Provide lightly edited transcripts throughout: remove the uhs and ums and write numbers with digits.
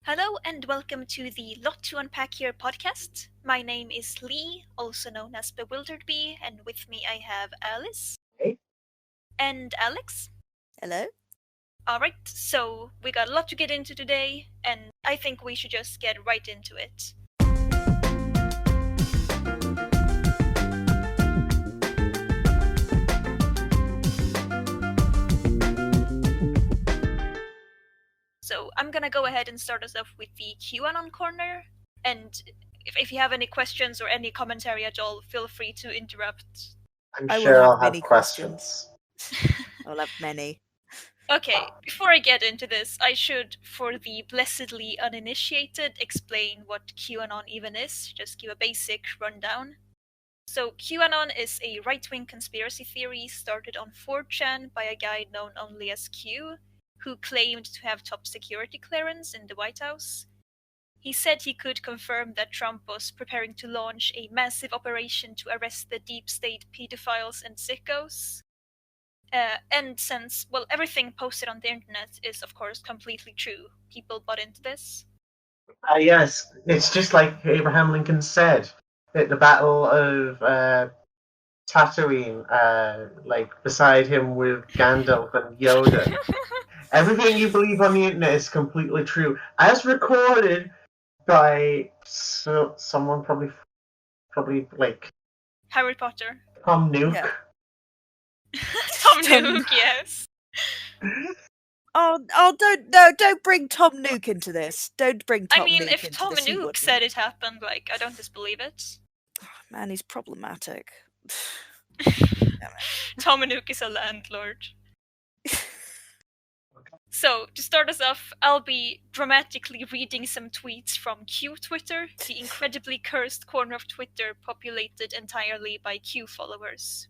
Hello and welcome to the Lot to Unpack Here podcast. My name is Lee, also known as Bewildered Bee, and with me I have Alice. Hey. And Alex. Hello? Alright, so we got a lot to get into today, and I think we should just get right into it. So I'm gonna go ahead and start us off with the Q-Anon Corner, and if you have any questions or any commentary at all, feel free to interrupt. I'm sure I'll have many questions. I'll have many. Okay, before I get into this, I should, for the blessedly uninitiated, explain what QAnon even is, just give a basic rundown. So, QAnon is a right-wing conspiracy theory started on 4chan by a guy known only as Q, who claimed to have top security clearance in the White House. He said he could confirm that Trump was preparing to launch a massive operation to arrest the deep state pedophiles and sickos. And since, well, everything posted on the internet is, of course, completely true, people bought into this. Yes, it's just like Abraham Lincoln said at the Battle of Tatooine, beside him with Gandalf and Yoda. Everything you believe on the internet is completely true, as recorded by someone probably like Harry Potter. Tom Nook. Yeah. Tom Nook, yes. Don't bring Tom Nook into this. Don't bring Tom Nook into this. If Tom Nook said it happened, I don't disbelieve it. Man, he's problematic. Tom Nook is a landlord. So, to start us off, I'll be dramatically reading some tweets from Q Twitter, the incredibly cursed corner of Twitter populated entirely by Q followers.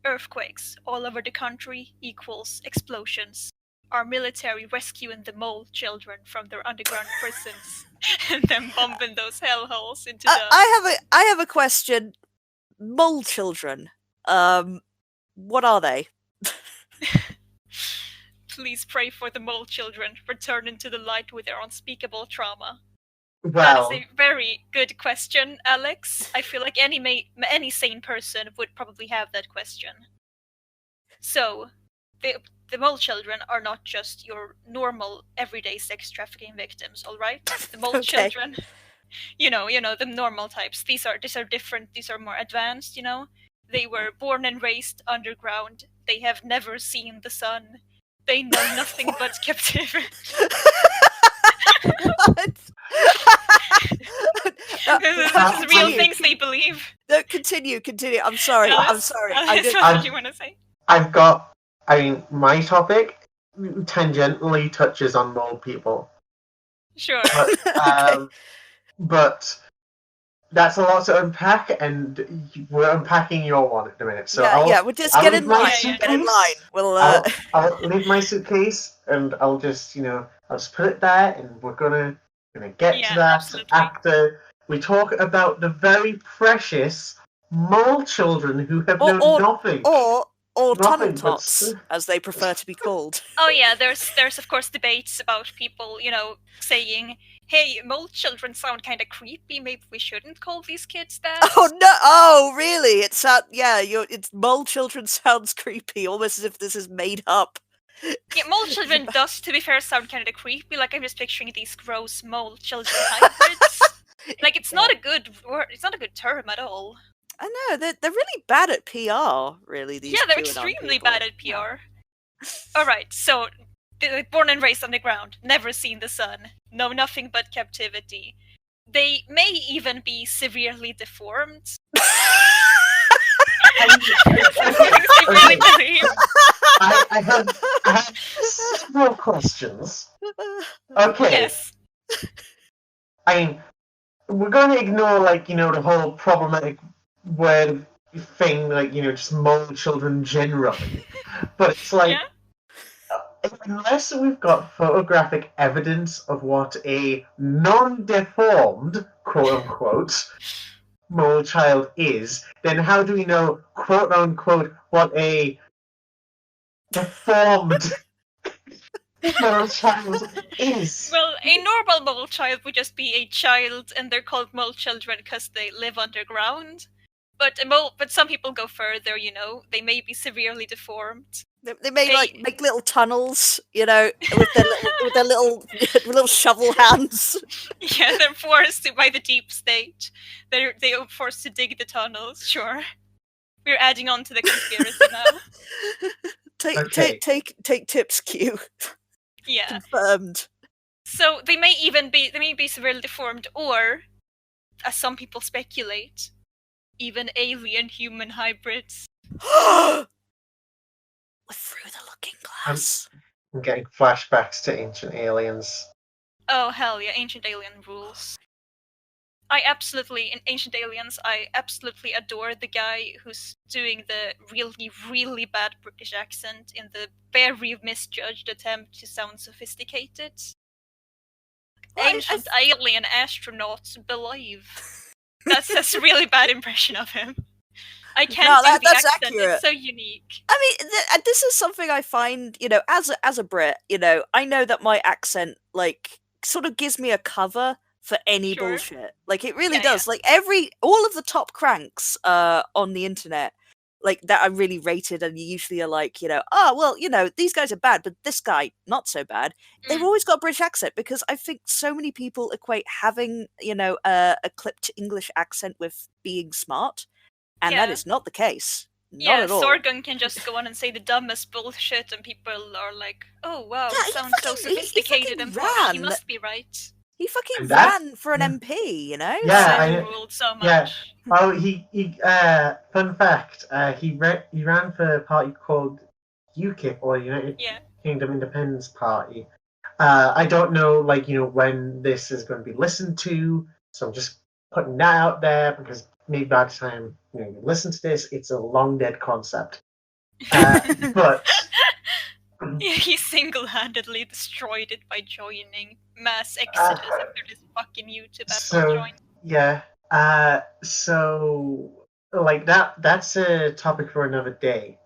Earthquakes all over the country equals explosions. Our military rescuing the mole children from their underground prisons and then bombing those hellholes into the... I have a question. Mole children. What are they? Please pray for the mole children returning to the light with their unspeakable trauma. Well, that is a very good question, Alex. I feel like any sane person would probably have that question. So, the mole children are not just your normal, everyday sex trafficking victims, all right? The mole Okay. children, you know, the normal types. These are different. These are more advanced. You know, they were born and raised underground. They have never seen the sun. They know nothing but captivity. What? This is real things they believe. No, continue. I'm sorry. Alice, I what did you want to say? My topic tangentially touches on mole people. Sure. But, but that's a lot to unpack, and we're unpacking your one at the minute. So we'll just get in line. Get in line. We'll. I'll leave my suitcase, and I'll just put it there, and we're gonna get to that absolutely. after we talk about the very precious mole children who have known nothing. Or Nothing tunnel tots, as they prefer to be called. Oh yeah, there's of course debates about people, saying, "Hey, mole children sound kind of creepy. Maybe we shouldn't call these kids that." Oh no! Oh really? It's mole children sounds creepy, almost as if this is made up. Yeah, mole children does, to be fair, sound kind of creepy. Like, I'm just picturing these gross mole children hybrids. Like, it's not a good word. It's not a good term at all. I know, they're really bad at PR, really, these they're QAnon extremely people. bad at PR. Alright, so, they're born and raised underground, never seen the sun, know nothing but captivity. They may even be severely deformed. I have several questions. Okay. Yes. We're going to ignore, the whole problematic word thing, just mole children generally. But it's unless we've got photographic evidence of what a non-deformed, quote-unquote, mole child is, then how do we know, quote-unquote, what a deformed mole child is. Well, a normal mole child would just be a child, and they're called mole children because they live underground. But some people go further. They may be severely deformed. They may make little tunnels, with their little shovel hands. Yeah, they're forced to by the deep state. They are forced to dig the tunnels. Sure, we're adding on to the conspiracy now. Take tips, Q. Yeah, Confirmed. so they may be severely deformed, or, as some people speculate, even alien-human hybrids. Through the looking glass. I'm getting flashbacks to Ancient Aliens. Oh hell yeah, Ancient Alien rules. In Ancient Aliens, I absolutely adore the guy who's doing the really, really bad British accent in the very misjudged attempt to sound sophisticated. Well, Ancient alien astronauts believe. That's a really bad impression of him. I can't do the that's accent. accurate. It's so unique. I mean, this is something I find, as a Brit, I know that my accent, sort of gives me a cover for any bullshit. Like, it really does. Yeah. Like, all of the top cranks on the internet, that are really rated and usually are like, oh, well, these guys are bad, but this guy, not so bad. They've always got a British accent, because I think so many people equate having, a clipped English accent with being smart. And that is not the case. Not at all. Sorgan can just go on and say the dumbest bullshit, and people are like, "Oh wow, it sounds so sophisticated and posh. He must be right." He fucking ran for an MP, Yeah, I ruled so much. Yeah. Oh, he fun fact. He ran for a party called UKIP, or United Kingdom Independence Party. I don't know, when this is going to be listened to, so I'm just putting that out there, because maybe by the time you listen to this, it's a long dead concept. But he single-handedly destroyed it by joining mass exodus after this fucking YouTube Apple joined. Yeah. So that's a topic for another day.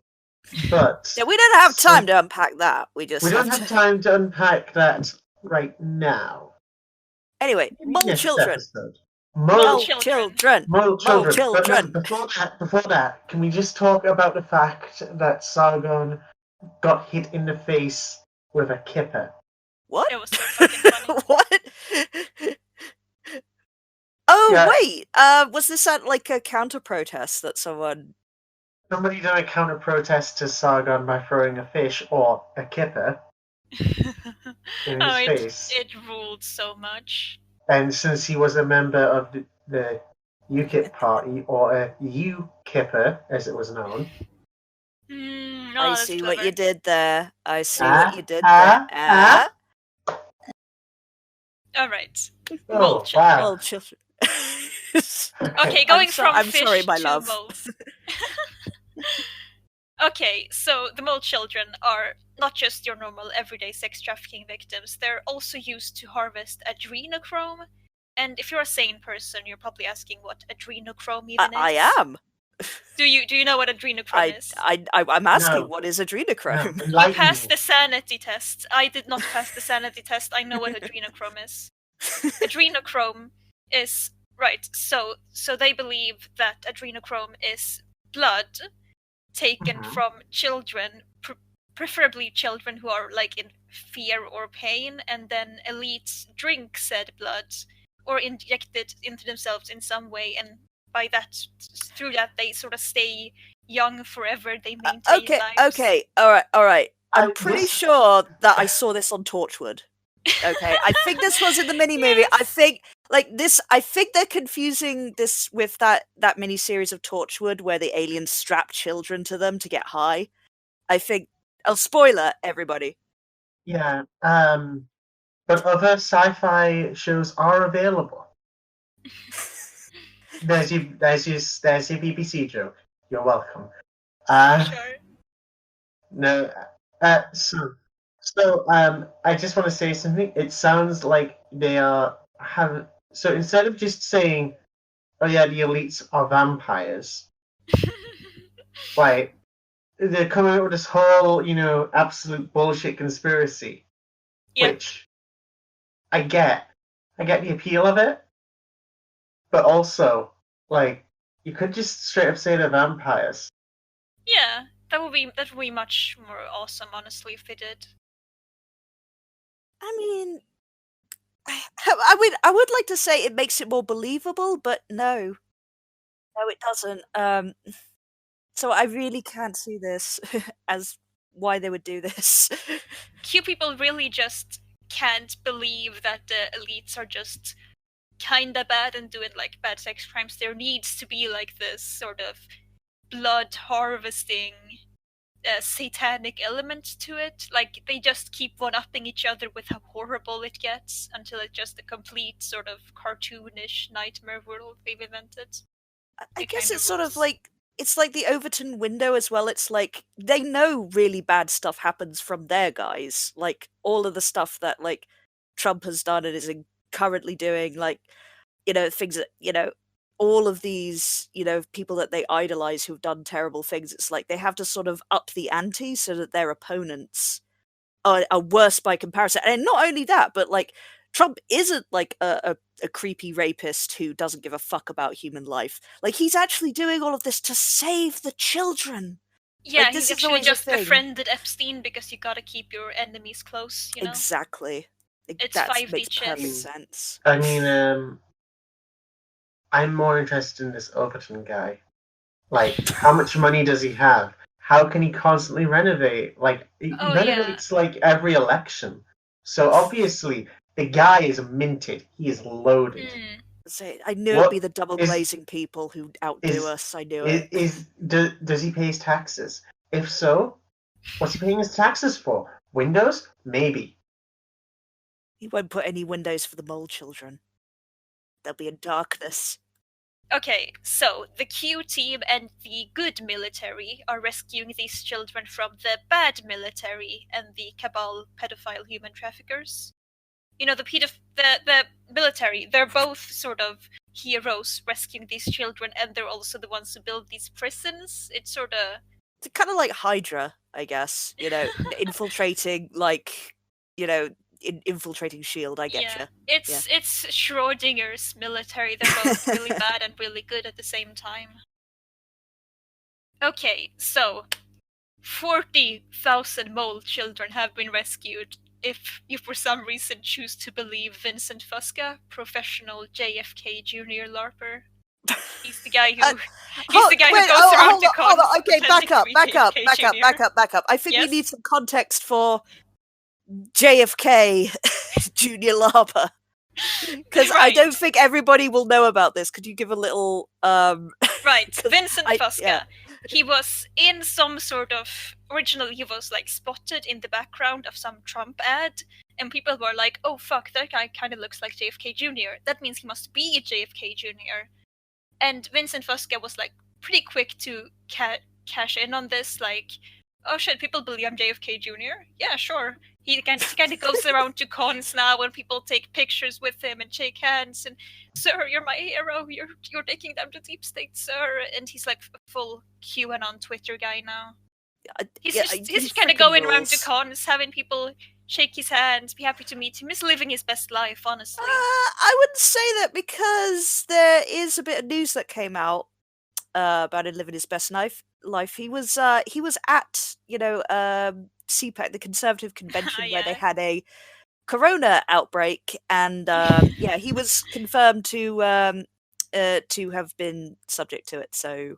But yeah, we don't have time to unpack that. We don't have time to unpack that right now. Anyway, mole children. Mole children. But before that, can we just talk about the fact that Sargon got hit in the face with a kipper? What? It was so fucking funny. What? Oh, wait. Was this at a counter protest that someone? Somebody done a counter protest to Sargon by throwing a fish or a kipper in his face. It ruled so much. And since he was a member of the UKIP party, or a UKIPper, as it was known. I see what you did there. What you did there. All right. Oh, wow. Mole children. Okay, going from fish sorry, my to love. moles. Okay, so the mole children are not just your normal everyday sex trafficking victims. They're also used to harvest adrenochrome. And if you're a sane person, you're probably asking what adrenochrome even is. I am. Do you know what adrenochrome is? I'm asking, what is adrenochrome? No, you passed the sanity test. I did not pass the sanity test. I know what adrenochrome is. Adrenochrome is right. So they believe that adrenochrome is blood taken from children, preferably children who are in fear or pain, and then elites drink said blood or inject it into themselves in some way, and through that they sort of stay young forever. They maintain lives. Okay, all right. I'm pretty sure that I saw this on Torchwood. Okay, I think this was in the mini movie. Yes. I think I think they're confusing this with that mini series of Torchwood where the aliens strap children to them to get high. I think. Spoiler, everybody. Yeah. But other sci-fi shows are available. There's your BBC joke. You're welcome. Sure. No. So I just want to say something. It sounds like they are having. So instead of just saying, "Oh yeah, the elites are vampires," they're coming up with this whole, absolute bullshit conspiracy. Yeah. which I get the appeal of it, but also, like, you could just straight up say they're vampires. Yeah, that would be much more awesome, honestly, if they did. I mean, I would like to say it makes it more believable, but no, it doesn't. So I really can't see this as why they would do this. Q people really just can't believe that the elites are just kinda bad and doing like bad sex crimes. There needs to be like this sort of blood harvesting satanic element to it. Like they just keep one-upping each other with how horrible it gets until it's just a complete sort of cartoonish nightmare world they've invented. I It guess kinda it's sort of rules. like it's like the Overton window as well. It's like they know really bad stuff happens from their guys. Like all of the stuff that like Trump has done and is currently doing, like, you know, things that, you know, all of these, you know, people that they idolize who've done terrible things. It's like they have to sort of up the ante so that their opponents are worse by comparison. And not only that, but like Trump isn't like a creepy rapist who doesn't give a fuck about human life. Like he's actually doing all of this to save the children. Yeah, Like he this is actually always a just thing. befriended Epstein because you gotta keep your enemies close, you know? Exactly. It's That 5D makes perfect chess. sense. I mean, I'm more interested in this Overton guy. Like, how much money does he have? How can he constantly renovate? Like, he Oh, renovates like every election. So obviously, the guy is minted. He is loaded. Mm. So I knew it'd be What the double is glazing people who outdo us. I knew it. does he pay his taxes? If so, what's he paying his taxes for? Windows? Maybe. He won't put any windows for the mole children. They'll be in darkness. Okay, so the Q team and the good military are rescuing these children from the bad military and the cabal pedophile human traffickers. You know, the military, they're both sort of heroes rescuing these children, and they're also the ones who build these prisons. It's sort of It's kind of like Hydra, I guess. You know, infiltrating, like, you know, infiltrating Shield. I yeah, getcha. it's Schrodinger's military. They're both really bad and really good at the same time. Okay, so 40,000 mole children have been rescued if you for some reason choose to believe Vincent Fusca, professional JFK Jr. LARPer. He's the guy who goes around to cons. Hold on. Okay, back up. I think we Yes? need some context for JFK Junior Lava. Because I don't think everybody will know about this. Could you give a little Right, Vincent Fusca. Yeah. He was in some sort of originally he was like spotted in the background of some Trump ad, and people were like, "Oh fuck, that guy kind of looks like JFK Jr. That means he must be JFK Jr." And Vincent Fusca was like pretty quick to cash in on this, like, "Oh shit, people believe I'm JFK Jr. Yeah, sure." He kind of goes around to cons now, and people take pictures with him and shake hands. And sir, you're my hero. You're taking them to deep state, sir. And he's like a full QAnon Twitter guy now. He's just kind of going around to cons, having people shake his hands, be happy to meet him. He's living his best life, honestly. I wouldn't say that, because there is a bit of news that came out about him living his best life. He was at, you know, CPAC, the Conservative Convention, where they had a corona outbreak, and yeah, he was confirmed to have been subject to it. So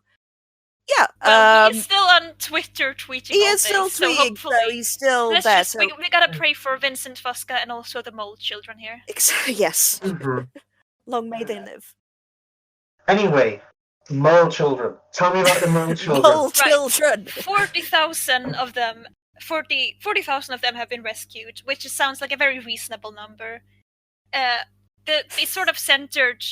yeah, well, he's still on Twitter tweeting. He all is day, still so tweeting, hopefully so he's still let's there. just, So we gotta pray for Vincent Fusca and also the mole children here. yes, Mm-hmm. long may they live. Anyway, mole children. Tell me about the mole children. Mole children. 40,000 of them. 40,000 of them have been rescued, which sounds like a very reasonable number. It's sort of centered.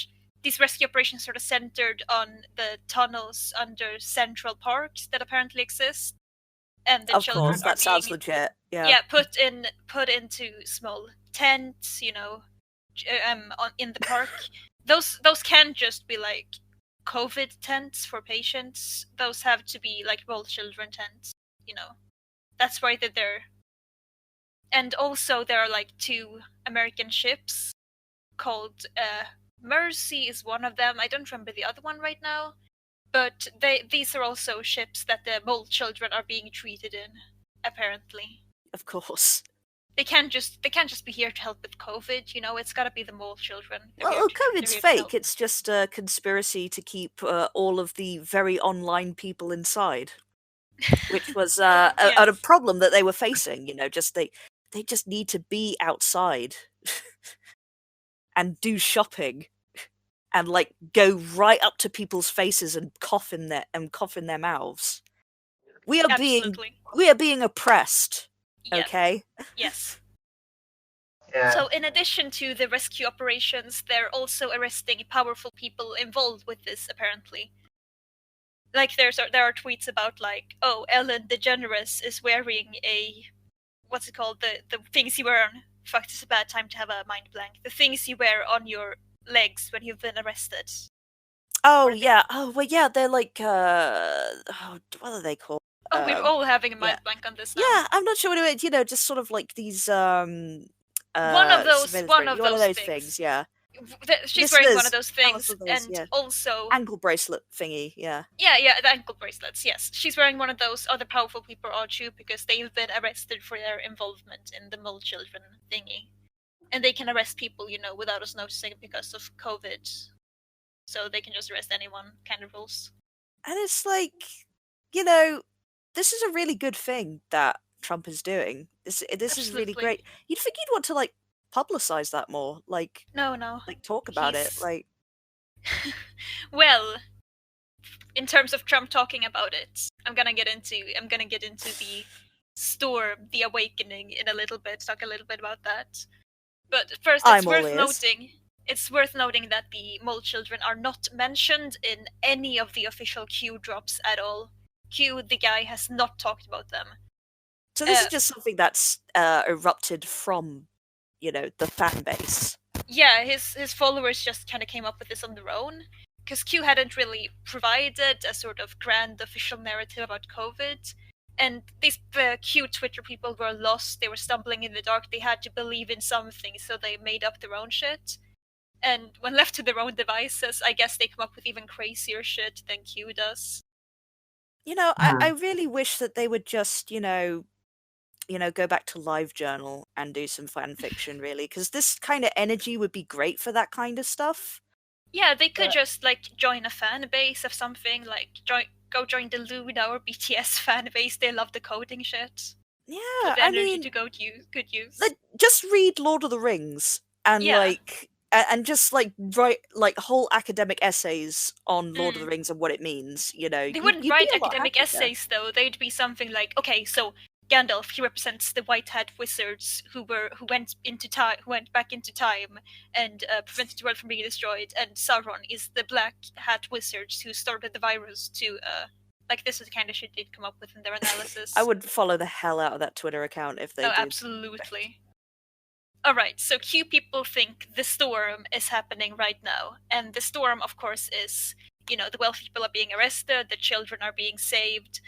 These rescue operations sort of centered on the tunnels under Central Parks that apparently exist, and the Of children course, that sounds legit. Yeah, put into small tents, you know, in the park. Those can't just be like COVID tents for patients. Those have to be like mole children tents. You know, that's why they're And also there are like 2 American ships called Mercy is one of them. I don't remember the other one right now. But these are also ships that the mole children are being treated in, apparently. Of course. They can't just be here to help with COVID, you know, it's gotta be the mole children. Well, they're COVID's here to help. fake. It's just a conspiracy to keep all of the very online people inside, which was a Yes. problem that they were facing. You know, just they just need to be outside and do shopping and like go right up to people's faces and cough in their mouths. We are Absolutely. being oppressed. Yeah. Okay. Yes. Yeah. So in addition to the rescue operations, they're also arresting powerful people involved with this, apparently. Like there are tweets about like, oh, Ellen DeGeneres is wearing a, what's it called, the things you wear on, fuck, it's a bad time to have a mind blank, the things you wear on your legs when you've been arrested. Oh Or the- yeah. Oh well, yeah. They're like what are they called? Oh, we're all having a mind yeah. blank on this now. Yeah, I'm not sure what it is. You know, just sort of like these one of those things. Yeah. She's wearing one Listeners, of those tell things, us of those, and yeah. also Ankle bracelet thingy. Yeah. yeah, the ankle bracelets. Yes, she's wearing one of those. Other powerful people are too, because they've been arrested for their involvement in the mole children thingy, and they can arrest people, you know, without us noticing because of COVID. So they can just arrest anyone, kind of rules. And it's like, you know, this is a really good thing that Trump is doing. This is really Absolutely. great. You'd think you'd want to like publicize that more, like No. like talk about it, He's- like. Well, in terms of Trump talking about it, I'm gonna get into the storm, the awakening in a little bit. Talk a little bit about that. But first, I'm all ears. it's worth noting that the mole children are not mentioned in any of the official Q drops at all. Q, the guy, has not talked about them. So this is just something that's erupted from, you know, the fan base. Yeah, his followers just kind of came up with this on their own, because Q hadn't really provided a sort of grand official narrative about COVID. And these Q Twitter people were lost, they were stumbling in the dark, they had to believe in something, so they made up their own shit. And when left to their own devices, I guess they come up with even crazier shit than Q does. You know, I really wish that they would just, you know, go back to LiveJournal and do some fan fiction, really, because this kind of energy would be great for that kind of stuff. Yeah, they could just like join a fan base of something, like go join the Luna or BTS fan base. They love the coding shit. Yeah, Put the I energy mean, to good use. just read Lord of the Rings and Yeah. like and just like write like whole academic essays on Lord of the Rings and what it means. You know, They wouldn't write academic essays though. They'd be something like, okay, so Gandalf, he represents the white hat wizards who went back into time and prevented the world from being destroyed, and Sauron is the black hat wizards who started the virus to like, this is the kind of shit they'd come up with in their analysis. I would follow the hell out of that Twitter account if they did. Absolutely. Alright, so Q people think the storm is happening right now, and the storm, of course, is, you know, the wealthy people are being arrested, the children are being saved,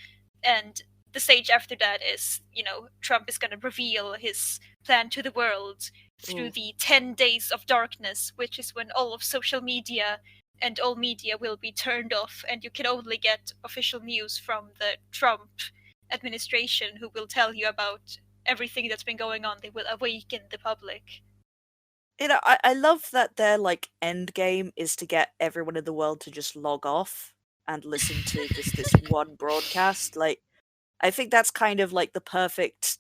and the stage after that is, you know, Trump is going to reveal his plan to the world through the 10 days of darkness, which is when all of social media and all media will be turned off, and you can only get official news from the Trump administration, who will tell you about everything that's been going on. They will awaken the public. You know, I love that their like end game is to get everyone in the world to just log off and listen to just this one broadcast. Like, I think that's kind of like the perfect,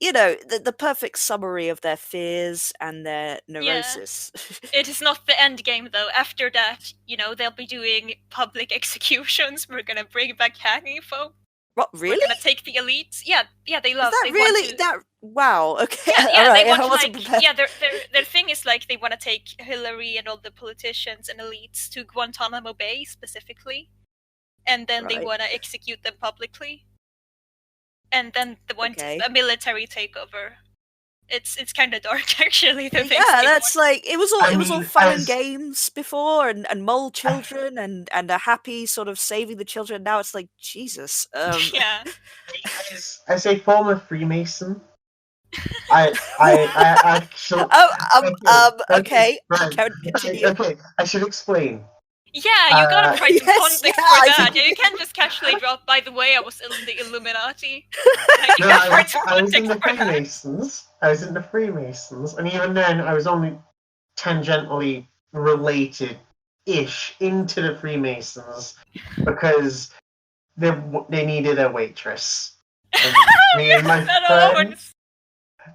you know, the perfect summary of their fears and their neurosis. Yeah. It is not the end game though. After that, you know, they'll be doing public executions. We're gonna bring back hanging folk. What, really? We're gonna take the elites. Yeah, they love. Is that really that? Wow. Okay. Yeah, right. they want I wasn't like prepared. their thing is like they want to take Hillary and all the politicians and elites to Guantanamo Bay specifically, and then they want to execute them publicly, and then they want a military takeover. It's kind of dark actually. Yeah, that's like it was all fun and games before, and mole children and a happy sort of saving the children. Now it's like Jesus. Yeah. As a former Freemason, I actually. Okay. Right. Continue. Okay, I should explain. Yeah, you gotta provide some Yes, context yeah, for I that. think- Yeah, you can't just casually drop, by the way, I was in the Illuminati. Like, you No, gotta provide some I was in context the for that. Freemasons. I was in the Freemasons, and even then, I was only tangentially related-ish into the Freemasons because they needed a waitress. And me and my That friend, always.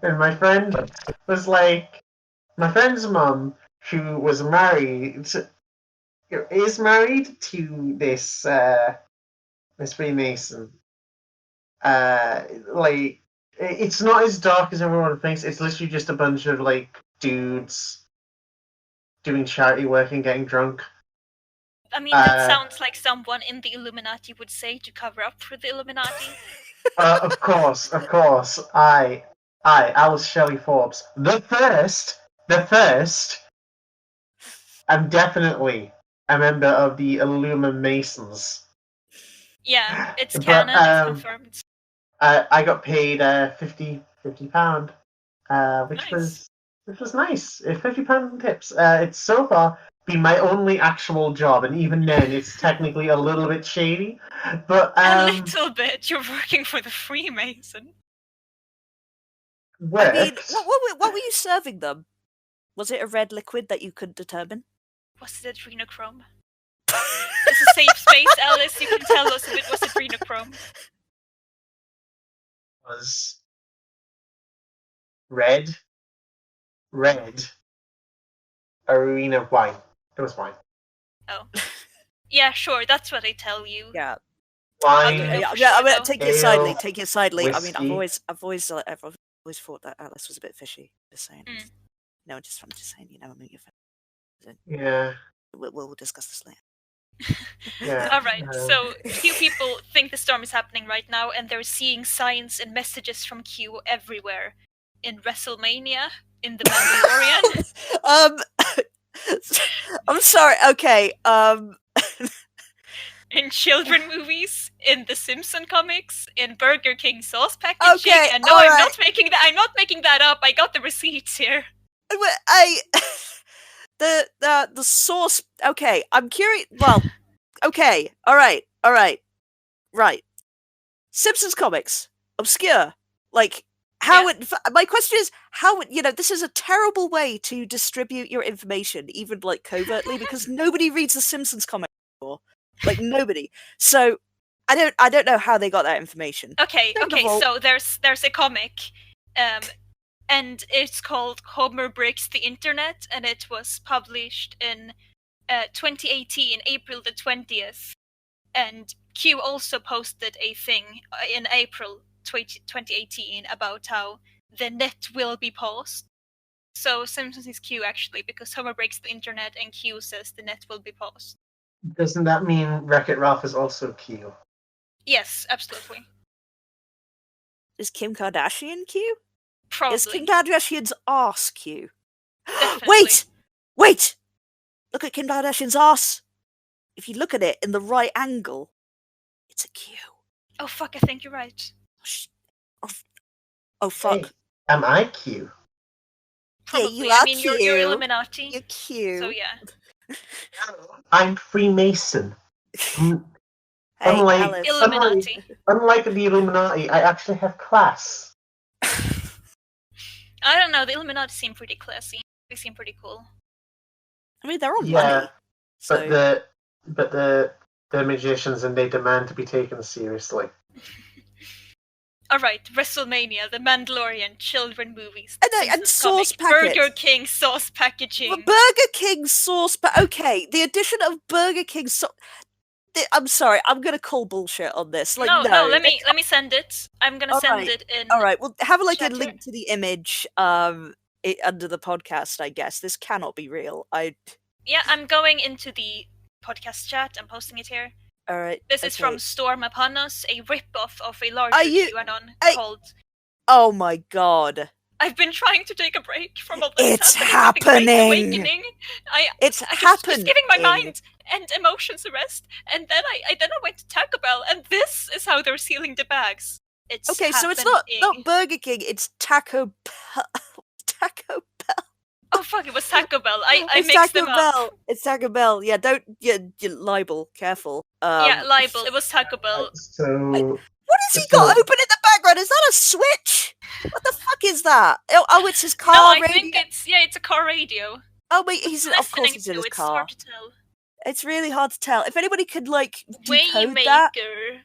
and my friend was like, my friend's mum, who was married, is married to this Freemason. Like, it's not as dark as everyone thinks. It's literally just a bunch of like dudes doing charity work and getting drunk. I mean, that sounds like someone in the Illuminati would say to cover up for the Illuminati. Of course, Alice Shelley Forbes, the first. I'm definitely a member of the Illuminasons. Yeah, it's But canon, it's confirmed. I got paid £50, which Nice. was nice. £50 in tips. It's so far been my only actual job, and even then, it's technically a little bit shady. But A little bit. You're working for the Freemason. worked. I mean, what were you serving them? Was it a red liquid that you could determine? Was it adrenochrome? It's a safe space, Alice. You can tell us if it was adrenochrome. Was red arena wine. It was wine. Oh. Yeah, sure, that's what they tell you. Yeah. Wine. Okay, Yeah, for yeah, I sure, mean, though. take it Ale, sidely. Take it sidely. I mean, whiskey. I've always thought that Alice was a bit fishy. Just saying. Mm. No, I'm just saying. You know, I mean, Yeah. we'll discuss this later. Yeah. Alright, so Q people think the storm is happening right now, and they're seeing signs and messages from Q everywhere. In WrestleMania, in The Mandalorian, I'm sorry. Okay. in children movies, in the Simpson comics, in Burger King sauce packaging. Okay, And no, all I'm right. not making that. I'm not making that up. I got the receipts here. The source. Okay, I'm curious. Well, okay. All right. Right. Simpsons comics, obscure. Like how Yeah. it. My question is how it. This is a terrible way to distribute your information, even like covertly, because nobody reads the Simpsons comics anymore. Like nobody. So I don't know how they got that information. Okay, Second of all- so there's a comic, and it's called Homer Breaks the Internet, and it was published in 2018, April the 20th. And Q also posted a thing in April 2018 about how the net will be paused. So Simpsons is Q actually, because Homer breaks the internet and Q says the net will be paused. Doesn't that mean Wreck-It Ralph is also Q? Yes, absolutely. Is Kim Kardashian Q? Probably. Is Kim Kardashian's arse Q? Definitely. Wait! Look at Kim Kardashian's arse. If you look at it in the right angle, it's a Q. Oh fuck, I think you're right. Oh fuck. Hey, am I Q? Probably. Yeah, you are I mean, you're Q. Illuminati. You're Q. So yeah. I'm Freemason. Hey, unlike, Alice. Illuminati. Unlike the Illuminati, I actually have class. I don't know, the Illuminati seem pretty classy. They seem pretty cool. I mean, they're on Yeah, money. So... but they're magicians and they demand to be taken seriously. Alright, WrestleMania, The Mandalorian, children movies, And sauce packets. Burger King sauce packaging. But Burger King sauce, but okay, the addition of Burger King sauce. I'm sorry, I'm gonna call bullshit on this. Like, no, let me send it. I'm gonna send right. it in. All right, well, have a Chatter. link to the image under the podcast. I guess this cannot be real. Yeah, I'm going into the podcast chat. I'm posting it here. All right. This is from Storm Upon Us, a rip-off of a larger Q-Anon called... Oh my god. I've been trying to take a break from all this. It's happening! Awakening. It's happening! Just giving my mind and emotions a rest, and then I went to Taco Bell, and this is how they're sealing the bags. It's Okay, so it's happening. not Burger King, it's Taco Bell. Taco Bell. Oh fuck! It was Taco Bell. I It's mixed Taco them Bell. up. It's Taco Bell. Yeah, don't you libel. Careful. Yeah, libel. It was Taco Bell. So What has he got So- open in the background? Is that a switch? What the fuck is that? Oh, it's his car No, I radio. think it's a car radio. Oh wait, of course Listening he's in to his it's car. hard to tell. It's really hard to tell. If anybody could like decode that. Waymaker.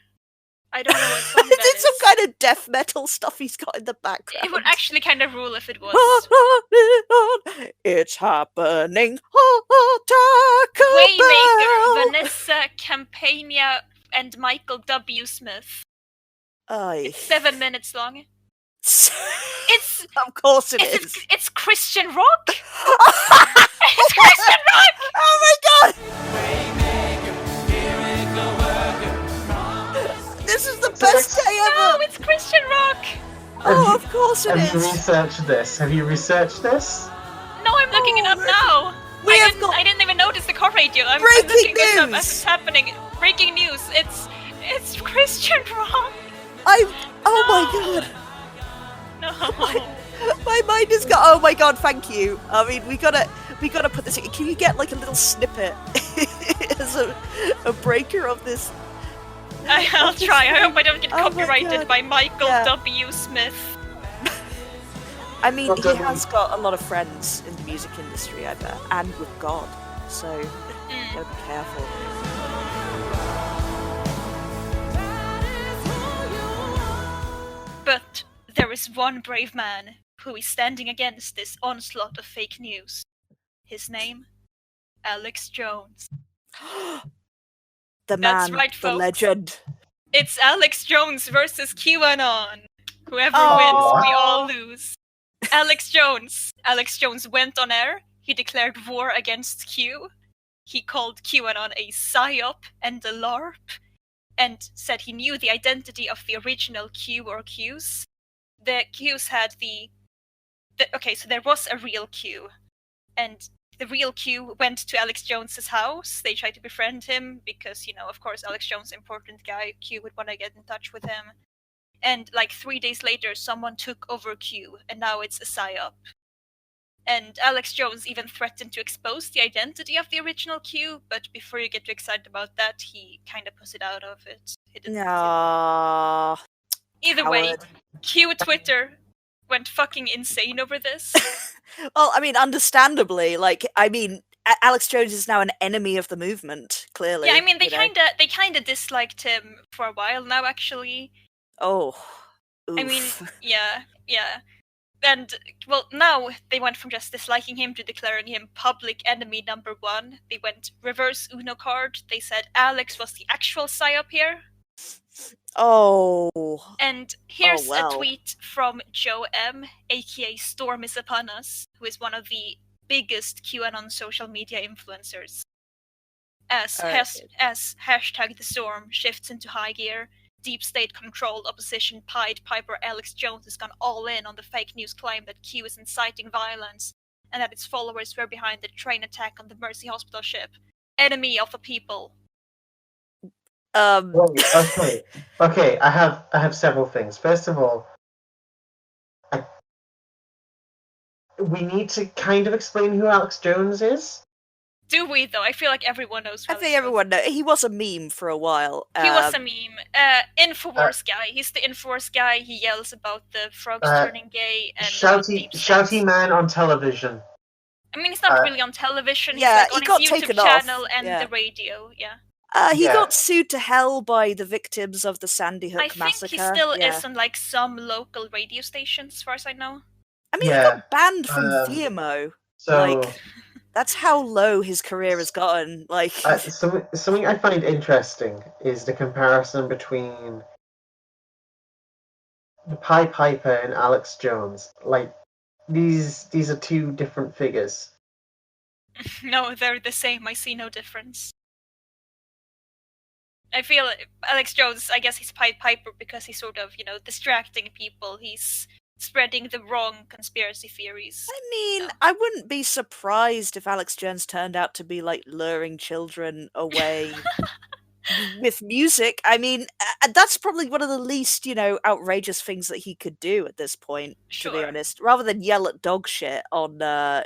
I don't know what song that It's some is. kind of death metal stuff he's got in the background. It would actually kind of rule if it was. It's happening. Taco Waymaker, Bell. Vanessa Campania, and Michael W. Smith. Aye. 7 minutes long. It's Of course it is. it's Christian rock. It's Christian rock. Oh my god! This is the best day ever! No, it's Christian rock. Oh, of course it have you is! researched this? Have you researched this? No, I'm looking it up now. I didn't even notice the car radio. I'm Breaking looking this up news! as it's happening. Breaking news. It's Christian rock. Oh my god! No. My mind is got. Oh my god! Thank you. I mean, we gotta put this. Can you get like a little snippet as a breaker of this? I'll try. I hope I don't get Oh my copyrighted God. by Michael Yeah. W. Smith. I mean, he Well, has got a lot of friends in the music industry, I bet, and with God. So, gotta be careful. But there is one brave man who is standing against this onslaught of fake news. His name? Alex Jones. The That's man, right, the folks. legend. It's Alex Jones versus QAnon. Whoever Oh. wins, we all lose. Alex Jones went on air. He declared war against Q. He called QAnon a psyop and a LARP, and said he knew the identity of the original Q or Qs. The Qs had okay, so there was a real Q, and the real Q went to Alex Jones's house. They tried to befriend him because, of course, Alex Jones, important guy. Q would want to get in touch with him. And like 3 days later, someone took over Q, and now it's a psyop. And Alex Jones even threatened to expose the identity of the original Q, but before you get too excited about that, he kind of pushed it out of it. He didn't. No. Either way, Q Twitter went fucking insane over this. Well, I mean, understandably, Alex Jones is now an enemy of the movement. Clearly, Yeah, I mean, they you know. kind of disliked him for a while now. Actually, Oh, I mean, oof. yeah, and well, now they went from just disliking him to declaring him public enemy number 1. They went reverse Uno card. They said Alex was the actual psyop here. Oh, And here's well. a tweet from Joe M, aka Storm is Upon Us, who is one of the biggest QAnon social media influencers. As hashtag the storm shifts into high gear, deep state controlled opposition Pied Piper Alex Jones has gone all in on the fake news claim that Q is inciting violence and that its followers were behind the train attack on the Mercy Hospital ship. Enemy of the people. Wait, okay. I have several things. First of all, we need to kind of explain who Alex Jones is. Do we though? I feel like everyone knows. I think everyone knows. He was a meme for a while. He was a meme. Infowars guy. He's the Infowars guy. He yells about the frogs turning gay and shouty man on television. I mean, he's not really on television. Yeah, he's like he on got his YouTube taken off, channel and yeah. the radio. Yeah. He Yeah. got sued to hell by the victims of the Sandy Hook I think massacre. he still yeah. is on like some local radio stations, as far as I know. I mean, Yeah, he got banned from VMO. So That's how low his career has gotten. Like, something I find interesting is the comparison between the Pied Piper and Alex Jones. Like these are two different figures. No, they're the same. I see no difference. I feel Alex Jones, I guess he's Pied Piper because he's sort of, distracting people. He's spreading the wrong conspiracy theories. I mean, I wouldn't be surprised if Alex Jones turned out to be like luring children away with music. I mean, that's probably one of the least, outrageous things that he could do at this point, to be Sure. honest. Rather than yell at dog shit on, on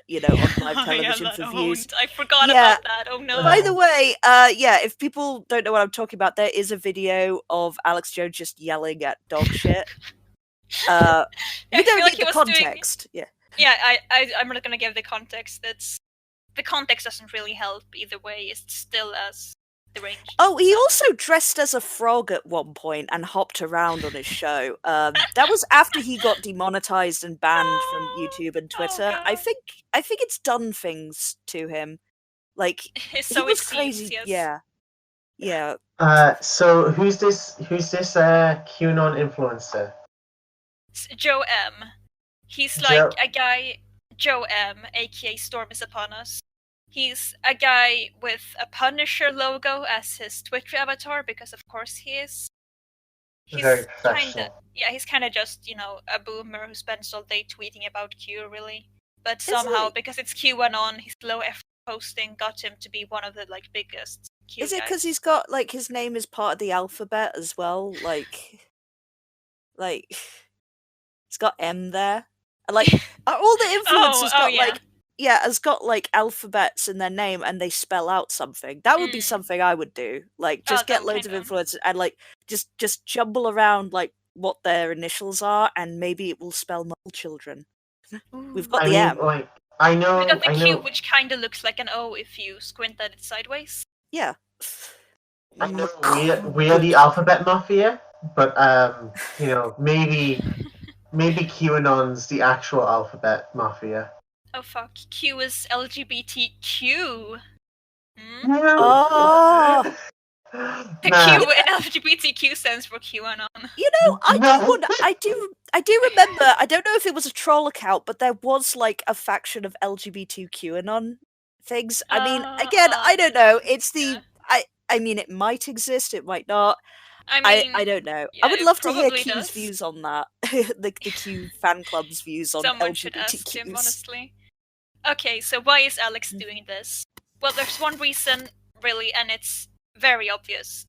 live television for views. I forgot Yeah. about that. Oh no. By the way, if people don't know what I'm talking about, there is a video of Alex Jones just yelling at dog shit. We I don't feel like need he the was context. Yeah. Yeah, I'm not gonna give the context. The context doesn't really help either way. It's still as deranged. Oh, he also dressed as a frog at one point and hopped around on his show. That was after he got demonetized and banned from YouTube and Twitter. I God. think it's done things to him. Like So he was it crazy. seems, yes. Yeah. So who's this QAnon influencer? It's Joe M. He's Joe- like a guy, Joe M, aka Storm is Upon Us. He's a guy with a Punisher logo as his Twitter avatar, because of course he is. Very professional. He's kind of just, a boomer who spends all day tweeting about Q, really. But Isn't somehow, it- because it's Q-Anon, his low effort posting got him to be one of the biggest Q Is it guys. because he's got his name is part of the alphabet as well? Like it's got M there. And all the influencers has got alphabets in their name and they spell out something. That would be something I would do. Just get loads of influencers and just jumble around what their initials are, and maybe it will spell mole children. We've got the M. I know. We got the I Q, know. which kind of looks like an O if you squint at it sideways. Yeah. I know we are the alphabet mafia, but maybe QAnon's the actual alphabet mafia. Oh fuck! Q is LGBTQ. Oh. The Q in LGBTQ stands for QAnon. I do remember. I don't know if it was a troll account, but there was a faction of LGBT QAnon things. I mean, again, I don't know. It's the I mean, it might exist, it might not. I don't know. Yeah, I would love to hear probably Q's does. views on that. the Q fan club's views on Someone LGBTQs. should ask him, honestly. Okay, so why is Alex doing this? Well, there's one reason, really, and it's very obvious.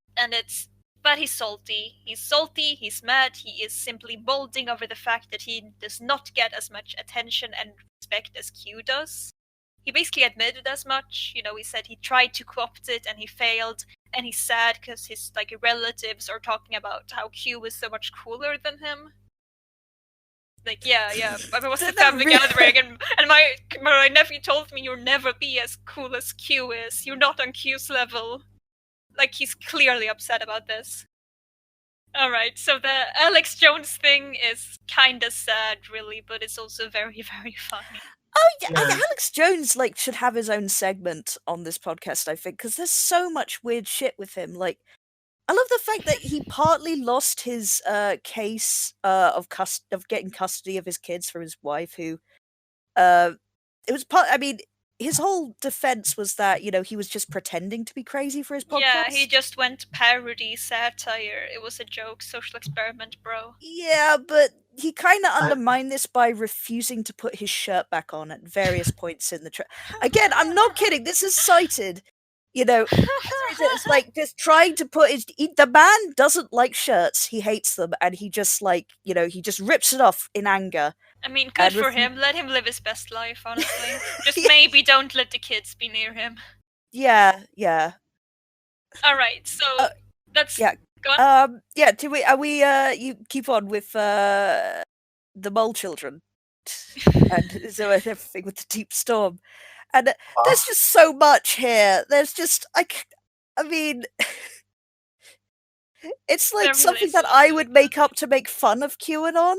But he's salty. He's salty, he's mad, he is simply molding over the fact that he does not get as much attention and respect as Q does. He basically admitted as much. He said he tried to co-opt it and he failed, and he's sad because his relatives are talking about how Q is so much cooler than him. Yeah. I was at the family gathering, and my nephew told me you'll never be as cool as Q is. You're not on Q's level. He's clearly upset about this. Alright, so the Alex Jones thing is kinda sad, really, but it's also very, very funny. Oh yeah, Alex Jones should have his own segment on this podcast, I think, because there's so much weird shit with him. I love the fact that he partly lost his case of getting custody of his kids from his wife, who it was part. I mean, his whole defense was that he was just pretending to be crazy for his podcast. Yeah, he just went parody satire. It was a joke, social experiment, bro. Yeah, but he kind of undermined this by refusing to put his shirt back on at various points in the Again, I'm not kidding. This is cited. It's just trying to put the man doesn't like shirts. He hates them, and he just he just rips it off in anger. I mean, good for him. Let him live his best life, honestly. Just maybe don't let the kids be near him. Yeah. Alright, so that's go on. You keep on with the mole children and so everything with the deep storm. And there's just so much here. There's just I mean it's something that I would make up to make fun of QAnon.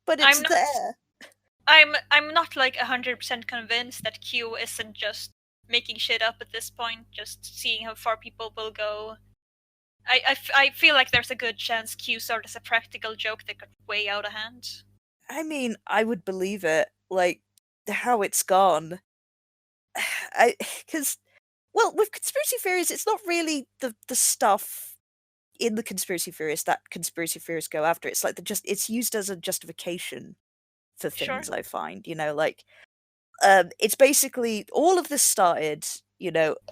But it's there. I'm not 100% convinced that Q isn't just making shit up at this point, just seeing how far people will go. I feel like there's a good chance Q started as a practical joke that got way out of hand. I mean, I would believe it. How it's gone. Because with conspiracy theories, it's not really the stuff in the conspiracy theories that conspiracy theorists go after. It's it's used as a justification for things. Sure. I find, it's basically all of this started,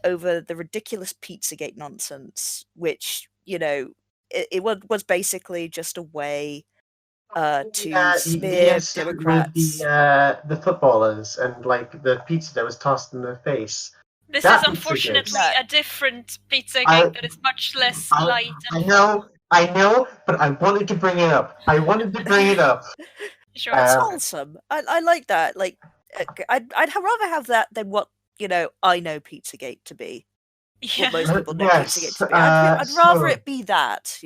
over the ridiculous Pizzagate nonsense, which, it was basically just a way to The smear incident with Democrats. the footballers and like the pizza that was tossed in their face. This That is Pizzagate. unfortunately a different Pizzagate I- that is much less I, light and I know, but I wanted to bring it up. Sure. That's wholesome. I like that. Like, I'd rather have that than what I know Pizzagate to be. Yeah. What most people know Yes, Pizzagate to be. I'd rather so- it be that.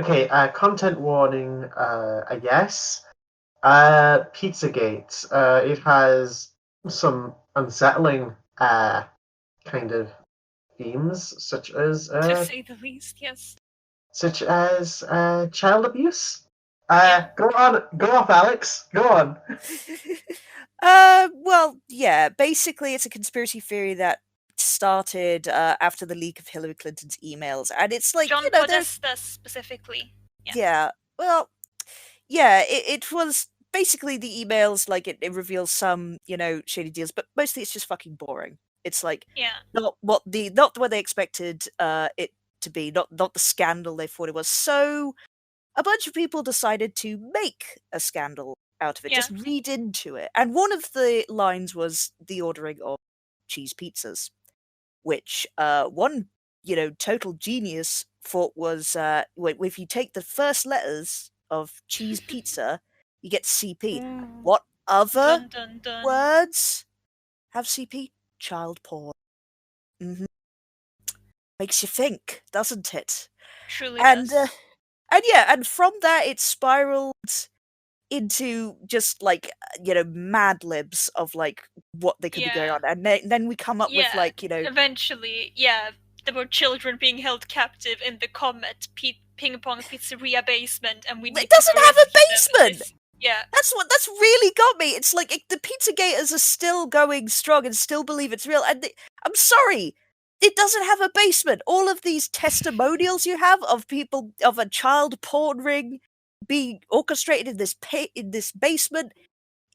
Okay, content warning, I guess. Pizzagate, it has some unsettling kind of themes, such as To say the least, yes. child abuse. Yeah. Go off, Alex. Go on. Well, yeah. Basically, it's a conspiracy theory that started after the leak of Hillary Clinton's emails, and it's like John there's Podesta specifically. yeah. Well, yeah. It was basically the emails. Like it reveals some shady deals, but mostly it's just fucking boring. It's like Yeah. not what they expected it to be, not the scandal they thought it was. So a bunch of people decided to make a scandal out of it, Yeah. just read into it. And one of the lines was the ordering of cheese pizzas, which one total genius thought was if you take the first letters of cheese pizza, you get CP. Ooh. What other Dun dun dun. words have CP? Child porn. Makes you think, doesn't it? Truly And does. and from that it spiraled into just like mad libs of like what they could be going Yeah. on, and then we come up with Yeah. like Eventually, yeah, there were children being held captive in the Comet Ping Pong Pizzeria basement, and we need it doesn't to have a rescue them. basement. Yeah. That's really got me. It's like the Pizzagators are still going strong and still believe it's real. And I'm sorry, it doesn't have a basement. All of these testimonials you have of people of a child porn ring being orchestrated in this basement,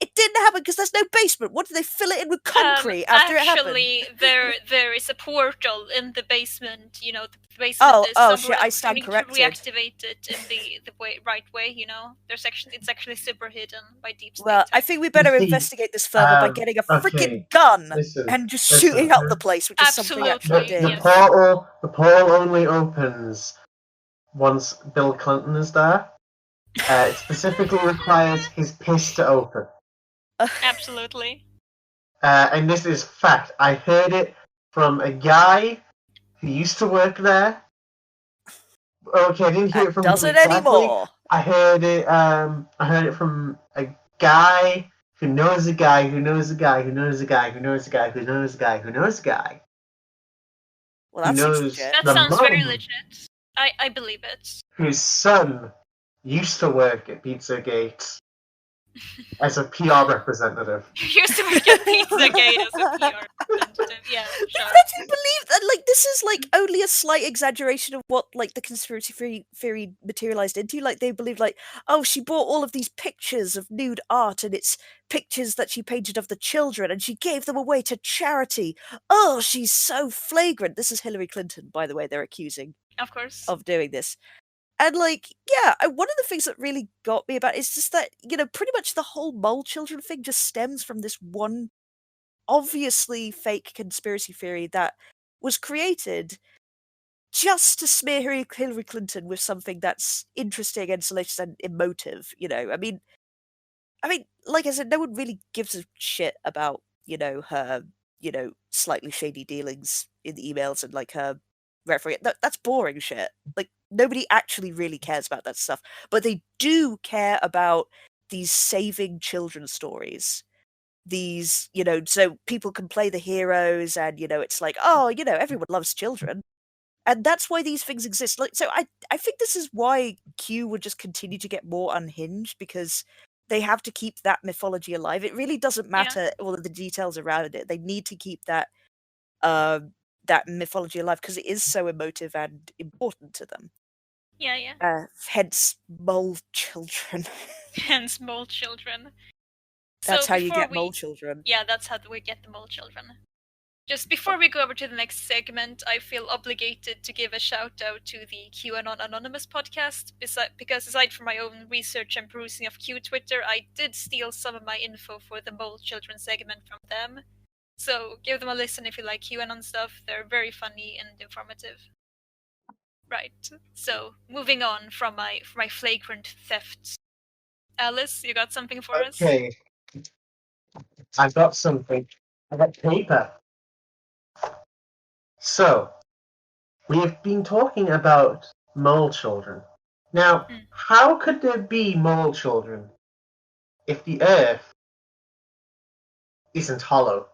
it didn't happen because there's no basement. What did they fill it in with concrete after it happened? Actually, there is a portal in the basement. The basement is Oh somewhere shit! I else. You stand need to corrected. reactivate it in the right way. It's actually super hidden by deep state. Well, I think we better investigate this further by getting a freaking gun and just shooting up the place, which is something I actually Absolutely, did. yes. The portal only opens once Bill Clinton is there. It specifically requires his piss to open. Absolutely. And this is fact. I heard it from a guy who used to work there. Okay, I didn't hear it from him Doesn't exactly. anymore. I heard it from a guy who knows a guy who knows a guy who knows a guy who knows a guy who knows a guy who knows a guy. Well, that seems legit. That sounds very legit. I believe it. Whose son used to work at Pizzagate as a PR representative. You used to work at Pizzagate as a PR representative. Yeah, sure. How do you believe that? Like, this is like only a slight exaggeration of what like the conspiracy theory materialized into. Like, they believe like, oh, she bought all of these pictures of nude art, and it's pictures that she painted of the children, and she gave them away to charity. Oh, she's so flagrant. This is Hillary Clinton, by the way. They're accusing Of course. of doing this. And like, yeah, one of the things that really got me about it is just that, pretty much the whole mole children thing just stems from this one obviously fake conspiracy theory that was created just to smear Hillary Clinton with something that's interesting and salacious and emotive. I mean, like I said, no one really gives a shit about, her, slightly shady dealings in the emails and like her referee. That's boring shit. Like, nobody actually really cares about that stuff, but they do care about these saving children stories. These, so people can play the heroes, and it's like, oh, everyone loves children, and that's why these things exist. Like, so I think this is why Q would just continue to get more unhinged, because they have to keep that mythology alive. It really doesn't matter all of the details around it. They need to keep that that mythology alive because it is so emotive and important to them. Yeah. Hence mole children. Hence mole children. That's So how you get mole children. Yeah, that's how we get the mole children. Just before we go over to the next segment, I feel obligated to give a shout out to the QAnon Anonymous podcast, because aside from my own research and perusing of Q Twitter, I did steal some of my info for the Mole Children segment from them. So give them a listen if you like QAnon stuff. They're very funny and informative. Right. So moving on from my flagrant thefts. Alice, you got something for us? Okay. I've got something. I got paper. So, we have been talking about mole children. Now, how could there be mole children if the Earth isn't hollow?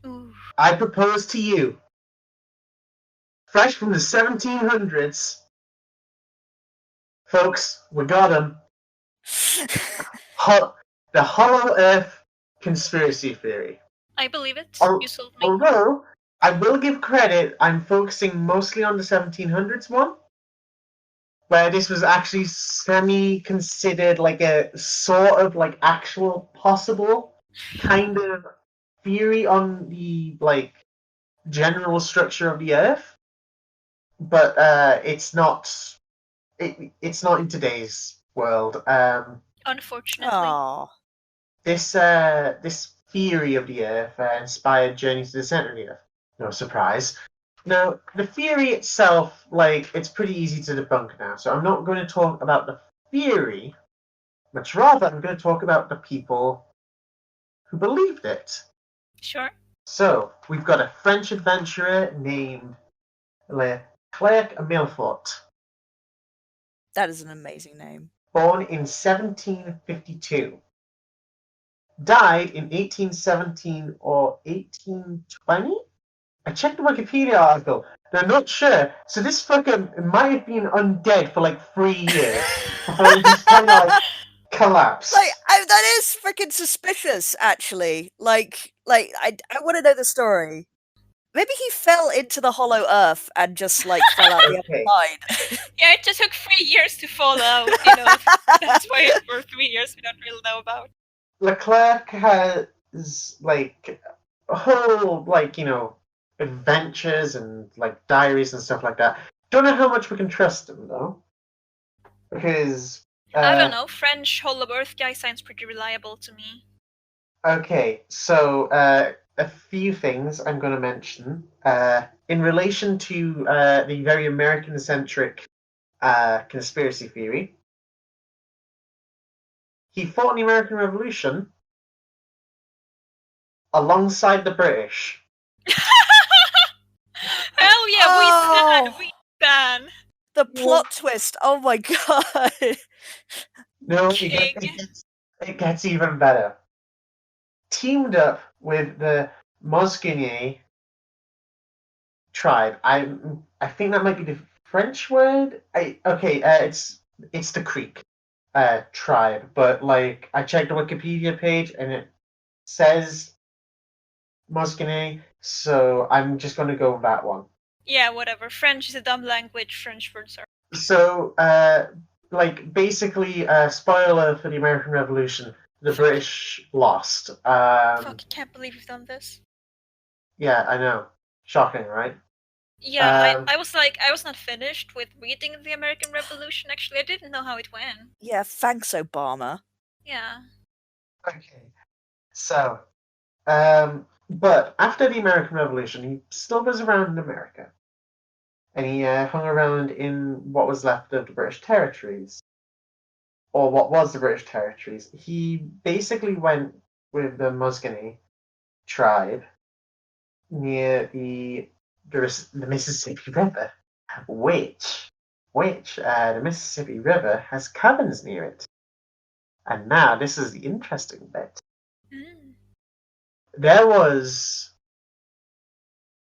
Ooh. I propose to you, fresh from the 1700s, folks, we got them. The hollow Earth conspiracy theory. I believe it. You sold me. Although, I will give credit, I'm focusing mostly on the 1700s one, where this was actually semi-considered like a sort of like actual possible kind of theory on the like general structure of the Earth, but it's not. It's not in today's world. Unfortunately. Aww. This theory of the Earth inspired Journey to the Center of the Earth. No surprise. Now, the theory itself, like, it's pretty easy to debunk now, so I'm not going to talk about the theory, much rather I'm going to talk about the people who believed it. Sure. So, we've got a French adventurer named Leclerc Milfort. That is an amazing name. Born in 1752. Died in 1817 or 1820? I checked the Wikipedia article. They're not sure. So this fucker might have been undead for like 3 years before he just kind of like collapsed. Like, that is freaking suspicious, actually. Like, I want to know the story. Maybe he fell into the hollow earth and just like fell out the other side. Yeah, it just took 3 years to fall out. You know, that's why for 3 years we don't really know about. Leclerc has like a whole like adventures and like diaries and stuff like that. Don't know how much we can trust him though, because I don't know. French hollow earth guy sounds pretty reliable to me. Okay, so a few things I'm going to mention in relation to the very American-centric conspiracy theory. He fought in the American Revolution alongside the British. Hell yeah, we stand. The plot twist, oh my god. No, it gets even better. Teamed up with the Musqueam tribe. I think that might be the French word. It's the Creek tribe, but like I checked the Wikipedia page and it says Musqueam, so I'm just going to go with that one. Yeah, whatever. French is a dumb language. French words are. So, basically, spoiler for the American Revolution: the British lost. Fuck! I can't believe you've done this. Yeah, I know. Shocking, right? Yeah, I was not finished with reading the American Revolution. Actually, I didn't know how it went. Yeah, thanks, Obama. Yeah. Okay. So, but after the American Revolution, he still was around in America. And he hung around in what was left of the British territories. Or what was the British territories. He basically went with the Musqueam tribe near the Mississippi River, which the Mississippi River has caverns near it. And now this is the interesting bit. There was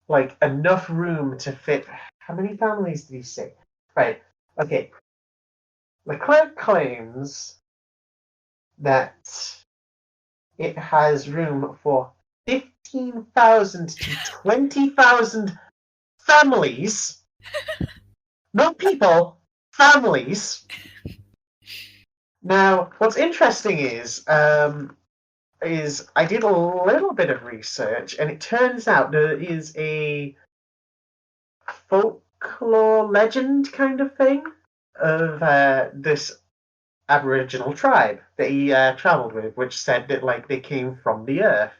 like enough room to fit. How many families did he say? Right. Okay. Leclerc claims that it has room for 15,000 to 20,000 families. Not people, families. Now, what's interesting is is I did a little bit of research, and it turns out there is a folklore legend kind of thing of this Aboriginal tribe that he traveled with, which said that like they came from the earth.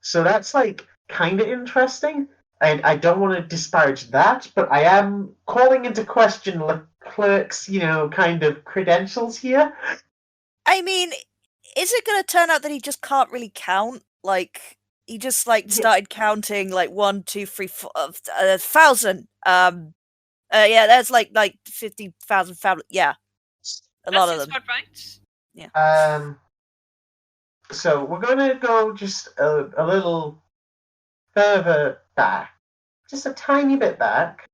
So that's like kind of interesting, and I don't want to disparage that, but I am calling into question Leclerc's, kind of credentials here. I mean, is it going to turn out that he just can't really count? Like, he just started counting like 1, 2, 3, 4, 1,000. Yeah, there's like 50,000 families. Yeah, a lot of them. That's about right. Yeah. So we're going to go just a little further back, just a tiny bit back,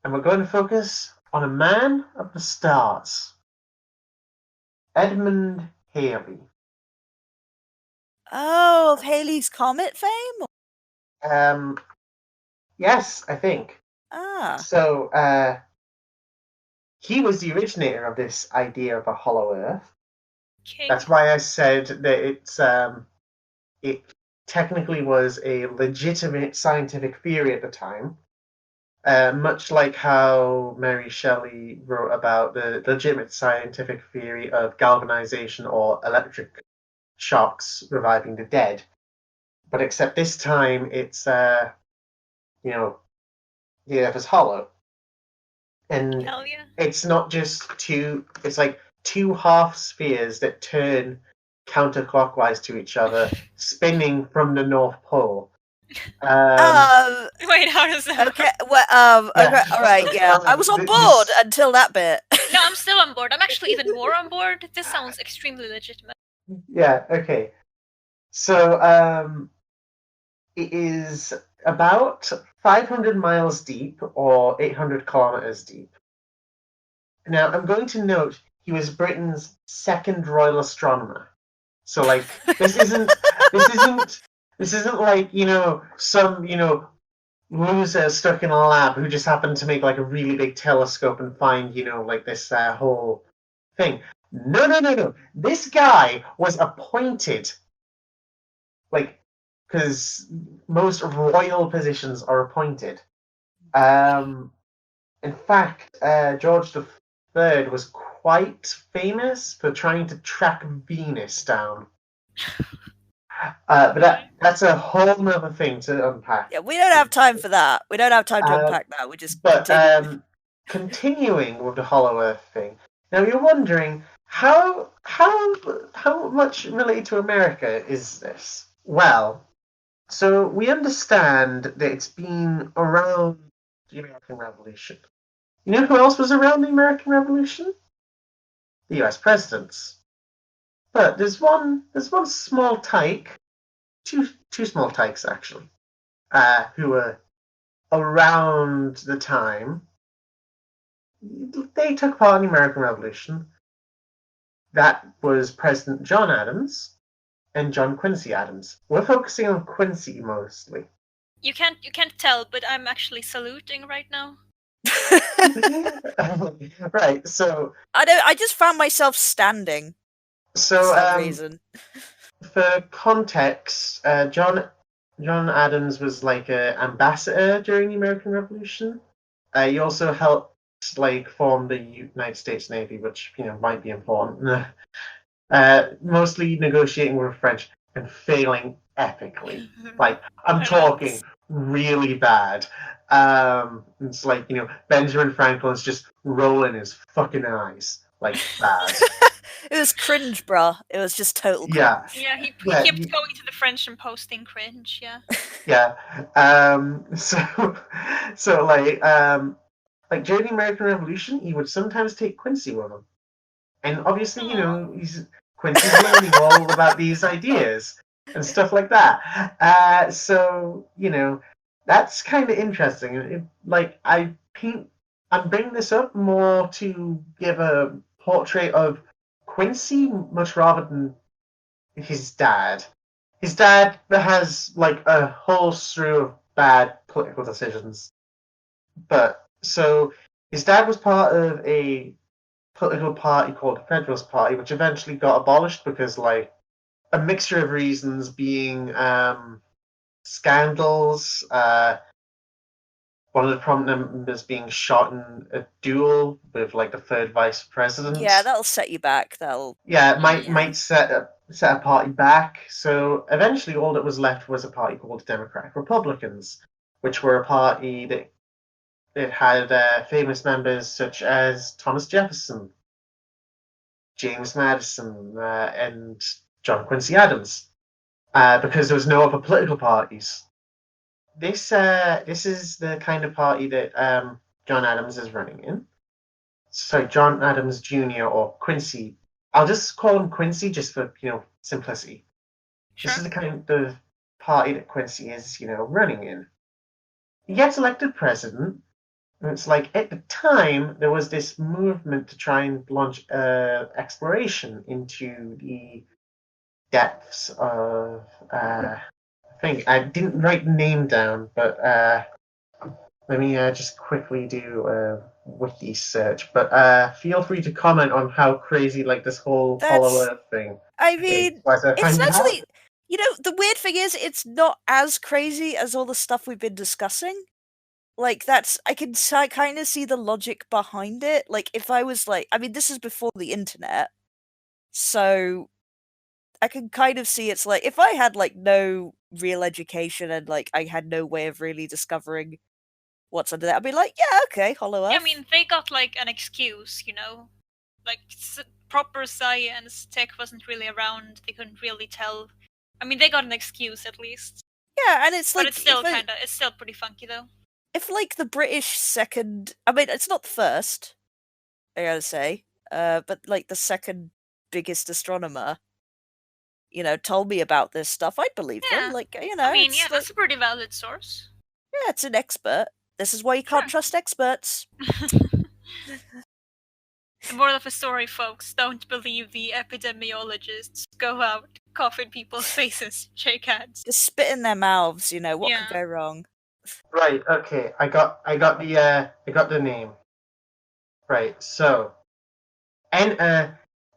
and we're going to focus on a man of the stars, Edmund Halley. Oh, of Halley's Comet fame? Yes, I think. Ah. So, he was the originator of this idea of a hollow Earth. Okay. That's why I said that it technically was a legitimate scientific theory at the time. Much like how Mary Shelley wrote about the legitimate scientific theory of galvanization or electric shocks reviving the dead. But except this time it's, the Earth is hollow. And Hell yeah. it's not just it's like two half spheres that turn counterclockwise to each other, spinning from the North Pole. Wait, how does that Okay, well, Yeah. okay, all right, yeah. I was on board until that bit. No, I'm still on board. I'm actually even more on board. This sounds extremely legitimate. Yeah, okay. So, it is about 500 miles deep or 800 kilometers deep. Now, I'm going to note he was Britain's second royal astronomer. So, like, this isn't like, some, loser stuck in a lab who just happened to make like a really big telescope and find, like this whole thing. No. This guy was appointed, like, because most royal positions are appointed. In fact, George III was quite famous for trying to track Venus down. But that's a whole nother thing to unpack. Yeah, we don't have time for that. We don't have time to unpack that. We just continue. Continuing with the Hollow Earth thing. Now you're wondering how much related to America is this? Well, so we understand that it's been around the American Revolution. You know who else was around the American Revolution? The US presidents. But there's one small tyke, two small tykes actually, who were around the time. They took part in the American Revolution. That was President John Adams and John Quincy Adams. We're focusing on Quincy mostly. You can't tell, but I'm actually saluting right now. Right, so I just found myself standing. So, for some reason. For context, John Adams was like an ambassador during the American Revolution. He also helped like form the United States Navy, which might be important. Mostly negotiating with the French and failing epically. Like I'm talking really bad. It's like Benjamin Franklin's just rolling his fucking eyes like bad. It was cringe, bruh. It was just total cringe. Yeah, he kept going to the French and posting cringe, yeah. Yeah. So like during the American Revolution, he would sometimes take Quincy with him. And obviously, Quincy's learning all about these ideas and stuff like that. So, that's kind of interesting. I'm bringing this up more to give a portrait of Quincy much rather than his dad. His dad has like a whole slew of bad political decisions. But so his dad was part of a political party called the Federalist Party, which eventually got abolished because like a mixture of reasons being scandals, one of the prominent members being shot in a duel with like the third vice president. Yeah, that'll set you back. It might set a party back. So eventually, all that was left was a party called the Democratic Republicans, which were a party that it had famous members such as Thomas Jefferson, James Madison, and John Quincy Adams, because there was no other political parties. This is the kind of party that John Adams is running in. So John Adams Jr. or Quincy. I'll just call him Quincy just for simplicity. Sure. This is the kind of party that Quincy is running in. He gets elected president, and it's like at the time there was this movement to try and launch exploration into the depths of I didn't write the name down, but let me just quickly do a wiki search. But feel free to comment on how crazy this whole Hollow Earth thing. I mean, it's actually, the weird thing is, it's not as crazy as all the stuff we've been discussing. I can kind of see the logic behind it. If I was this is before the internet, so I can kind of see it's if I had no real education and I had no way of really discovering what's under that, I'd be yeah, okay, Hollow Earth. Yeah, I mean, they got an excuse, proper science, tech wasn't really around, they couldn't really tell. I mean, they got an excuse at least. Yeah, and it's but it's still it's still pretty funky though. If the British second, I mean, it's not the first, I gotta say, but the second biggest astronomer, told me about this stuff, I'd believe them. I mean, yeah, that's a pretty valid source. Yeah, it's an expert. This is why you can't trust experts. The moral of the story, folks, don't believe the epidemiologists. Go out, cough in people's faces, shake hands. Just spit in their mouths, what could go wrong? Right, okay, I got the name. Right, so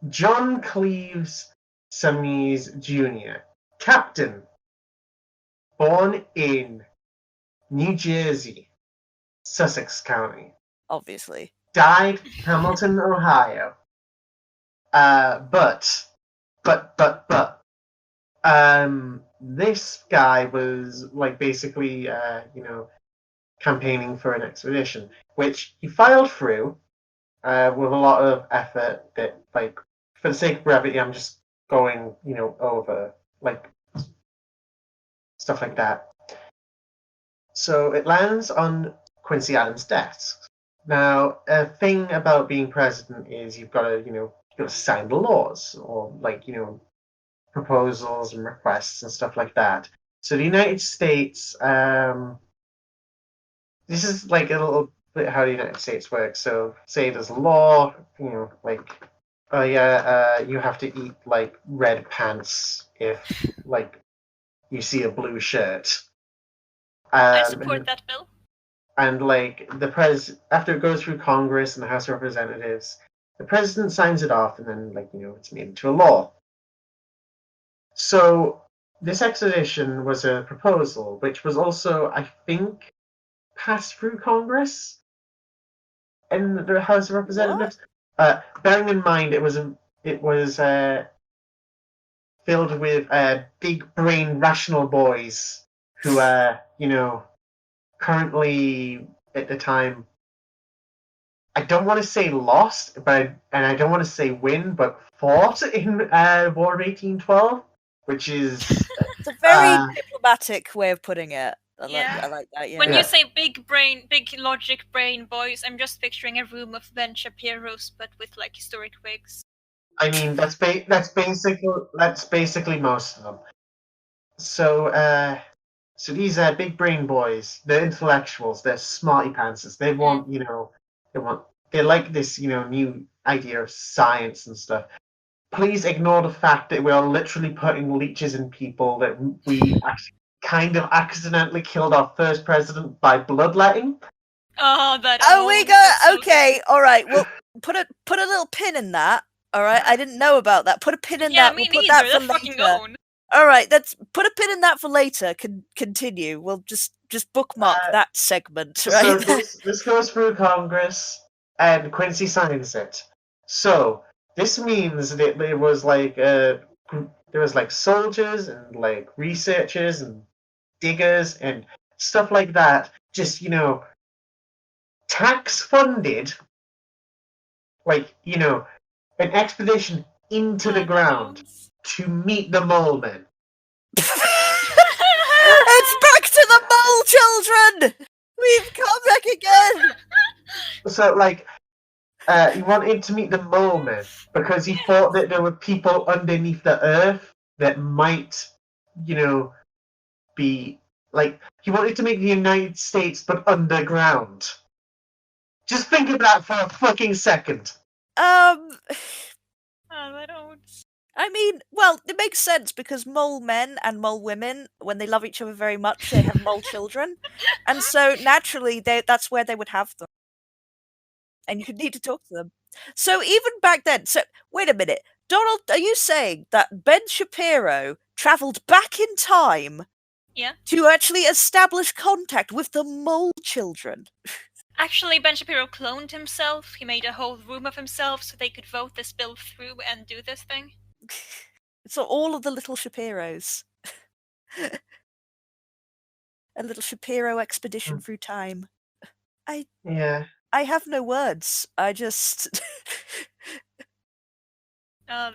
John Cleves Summies Jr., Captain, born in New Jersey, Sussex County. Obviously. Died Hamilton, Ohio. But this guy was basically campaigning for an expedition, which he filed through with a lot of effort. That for the sake of brevity, I'm just going over stuff like that. So it lands on Quincy Adams' desk. Now, a thing about being president is you've got to sign the laws or proposals and requests and stuff like that. So the United States, this is a little bit how the United States works. So say there's a law, you have to eat red pants if you see a blue shirt. I support that bill. And after it goes through Congress and the House of Representatives, the president signs it off, and then it's made into a law. So this expedition was a proposal, which was also, I think, passed through Congress and the House of Representatives. Bearing in mind, it was filled with big brain rational boys who currently at the time, I don't want to say lost, and I don't want to say win, but fought in War of 1812, which is it's a very diplomatic way of putting it. I like that. Yeah. When you say big logic brain boys, I'm just picturing a room of Ben Shapiro's, but with historic wigs. I mean, that's basically most of them. So these big brain boys, they're intellectuals, they're smarty pantsers. They want, they like this, new idea of science and stuff. Please ignore the fact that we are literally putting leeches in people, that we actually kind of accidentally killed our first president by bloodletting. Oh, that. Oh, we got okay. All right. Well, put a little pin in that. All right, I didn't know about that. Put a pin in that. me We'll put neither. that for Let's fucking later. own. All right, let's put a pin in that for later. Continue. We'll just bookmark that segment, right? So this goes through Congress, and Quincy signs it. So this means that there was like soldiers and like researchers and diggers and stuff like that. Just tax funded, an expedition into the ground to meet the mole men. It's back to the mole children! We've come back again! So, he wanted to meet the mole men because he thought that there were people underneath the earth that might, be he wanted to make the United States but underground. Just think of that for a fucking second. I mean, well, it makes sense because mole men and mole women, when they love each other very much, they have mole children. And so, naturally, that's where they would have them. And you need to talk to them. So, even back then, wait a minute. Donald, are you saying that Ben Shapiro travelled back in time to actually establish contact with the mole children? Actually, Ben Shapiro cloned himself. He made a whole room of himself so they could vote this bill through and do this thing. So all of the little Shapiros. A little Shapiro expedition through time. I have no words. I just... I'm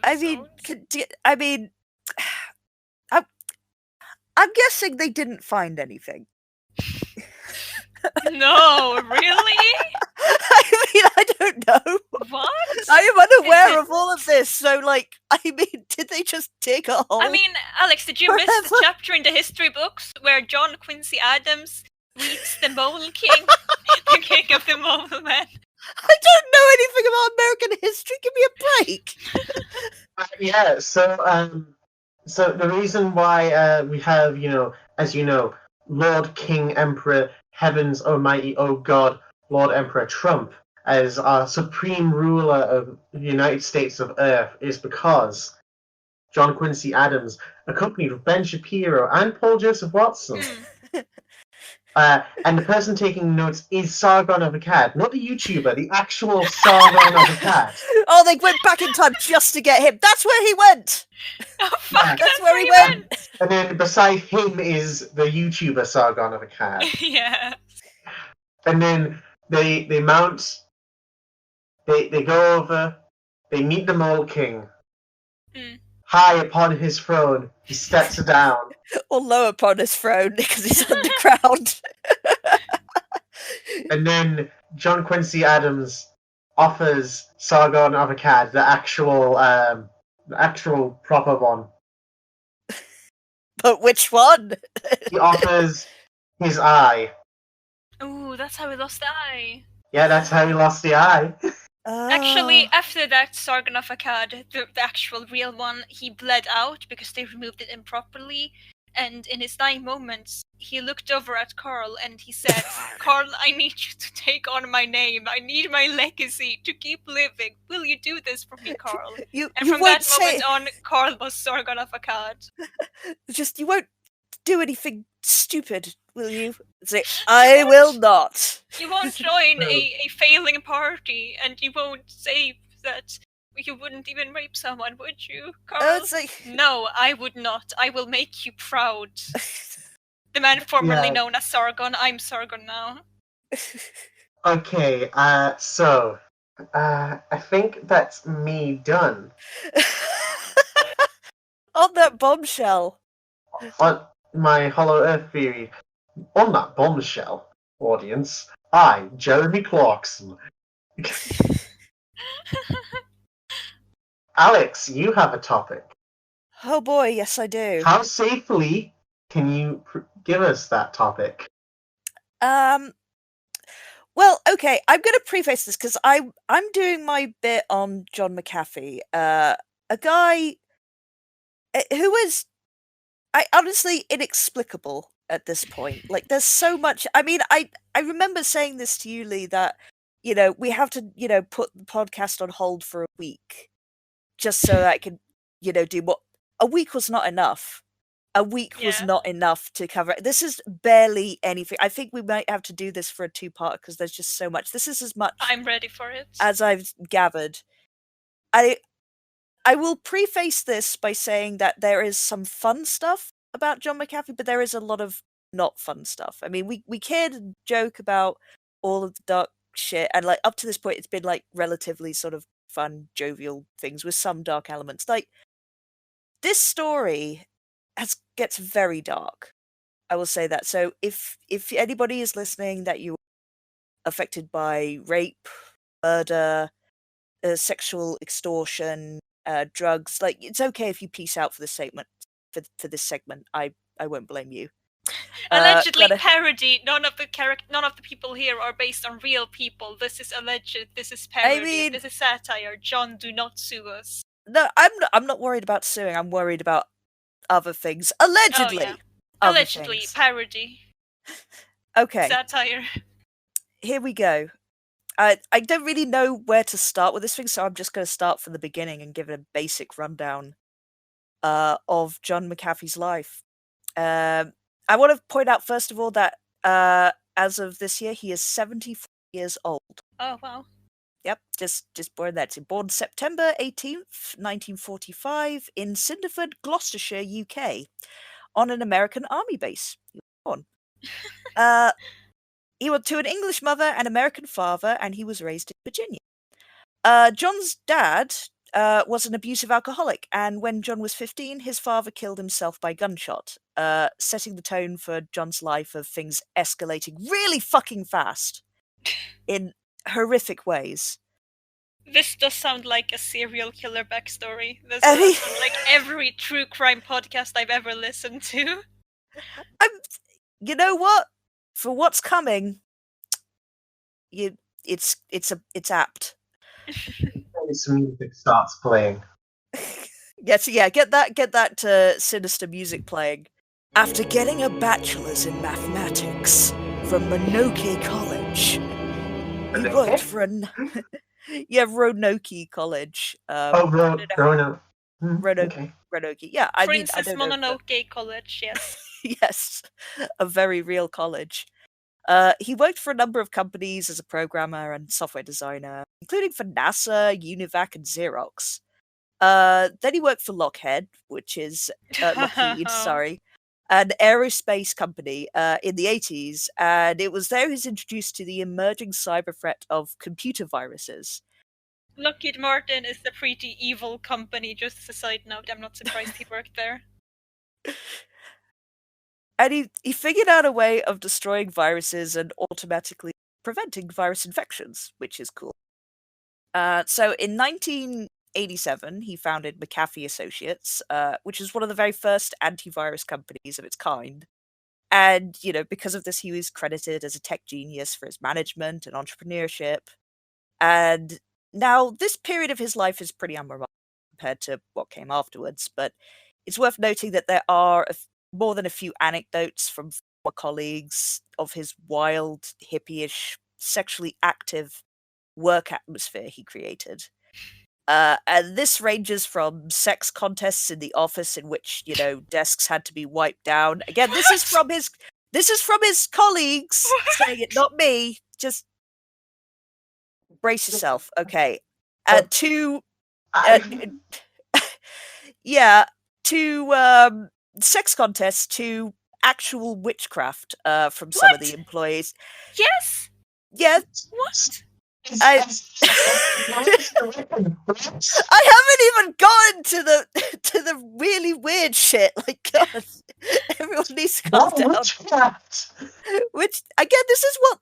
guessing they didn't find anything. No, really? I mean, I don't know. What? I am unaware of all of this, so, did they just dig a hole? I mean, Alex, did you miss the chapter in the history books where John Quincy Adams meets the Mole King, the king of the Mole Men? I don't know anything about American history. Give me a break. So the reason why we have, as you know, Lord King Emperor Heavens Almighty, oh God, Lord Emperor Trump as our supreme ruler of the United States of Earth is because John Quincy Adams, accompanied with Ben Shapiro and Paul Joseph Watson. And the person taking notes is Sargon of Akkad, not the YouTuber, the actual Sargon of Akkad. Oh, they went back in time just to get him. That's where he went. Oh, fuck, that's where he went. And then beside him is the YouTuber Sargon of Akkad. Yeah. And then they mount, they go over, they meet the Mole King. High upon his throne, he steps down. Or low upon his throne, because he's underground. And then John Quincy Adams offers Sargon of Akkad, the actual proper one. But which one? He offers his eye. Ooh, that's how he lost the eye. Yeah, that's how he lost the eye. Actually, after that Sargon of Akkad, the actual real one, he bled out because they removed it improperly. And in his dying moments, he looked over at Carl and he said, Carl, I need you to take on my name. I need my legacy to keep living. Will you do this for me, Carl? And from that moment on, Carl was Sargon of Akkad. You won't do anything stupid, will you? Say, I will not. You won't join a failing party, and you won't say that you wouldn't even rape someone, would you, Carl? No, I would not. I will make you proud. The man formerly known as Sargon. I'm Sargon now. Okay, so I think that's me done. On that bombshell. On my Hollow Earth theory. On that bombshell, audience, I, Jeremy Clarkson. Alex, you have a topic. Oh boy, yes I do. How safely can you give us that topic? Well, okay, I'm going to preface this because I'm doing my bit on John McAfee, a guy who is, honestly inexplicable at this point. There's so much. I mean, I remember saying this to you, Lee, that we have to put the podcast on hold for a week just so I could, do what a week was not enough. A week was Yeah. not enough to cover it. This is barely anything. I think we might have to do this for a 2-part because there's just so much. This is as much I'm ready for it. as I've gathered. I will preface this by saying that there is some fun stuff about John McAfee, but there is a lot of not fun stuff. I mean, we kid and joke about all of the dark shit, and like up to this point, it's been like relatively sort of fun, jovial things with some dark elements. Like this story gets very dark. I will say that. So if anybody is listening that you are affected by rape, murder, sexual extortion, drugs, like it's okay if you peace out for this segment. For this segment, I won't blame you. Allegedly parody. None of the people here are based on real people. This is alleged. This is parody. This is satire. John, do not sue us. No, I'm not worried about suing. I'm worried about other things. Allegedly. Oh, yeah. Allegedly things. parody. Okay. Satire. Here we go. I don't really know where to start with this thing, so I'm just going to start from the beginning and give it a basic rundown of John McAfee's life. I want to point out, first of all, that as of this year, he is 74 years old. Oh, wow. Yep, just born that. Born September 18th, 1945, in Cinderford, Gloucestershire, UK, on an American army base. He was born. He was to an English mother and American father, and he was raised in Virginia. John's dad was an abusive alcoholic, and when John was 15, his father killed himself by gunshot, setting the tone for John's life of things escalating really fucking fast in horrific ways. This does sound like a serial killer backstory. This does sound like every true crime podcast I've ever listened to. You know what? For what's coming, it's apt. Some music starts playing. Yes, yeah, get that sinister music playing. After getting a bachelor's in mathematics from Roanoke College, he worked for Roanoke College. Roanoke. Roanoke. Yeah, Princess Mononoke College. Yes. Yes, a very real college. He worked for a number of companies as a programmer and software designer, including for NASA, Univac, and Xerox. Then he worked for Lockheed, which is Lockheed, sorry, an aerospace company in the 80s, and it was there he was introduced to the emerging cyber threat of computer viruses. Lockheed Martin is a pretty evil company, just as a side note. I'm not surprised he worked there. And he figured out a way of destroying viruses and automatically preventing virus infections, which is cool. So in 1987, he founded McAfee Associates, which is one of the very first antivirus companies of its kind. And, because of this, he was credited as a tech genius for his management and entrepreneurship. And now this period of his life is pretty unremarkable compared to what came afterwards, but it's worth noting that there are more than a few anecdotes from former colleagues of his wild, hippie-ish, sexually active work atmosphere he created. And this ranges from sex contests in the office in which, desks had to be wiped down. Again, this is from his colleagues saying it, not me. Just brace yourself, okay? To sex contests, to actual witchcraft from some of the employees. Yes. Yeah. What? I haven't even gotten to the really weird shit. Like, God, everyone needs to calm down. Which, again, this is what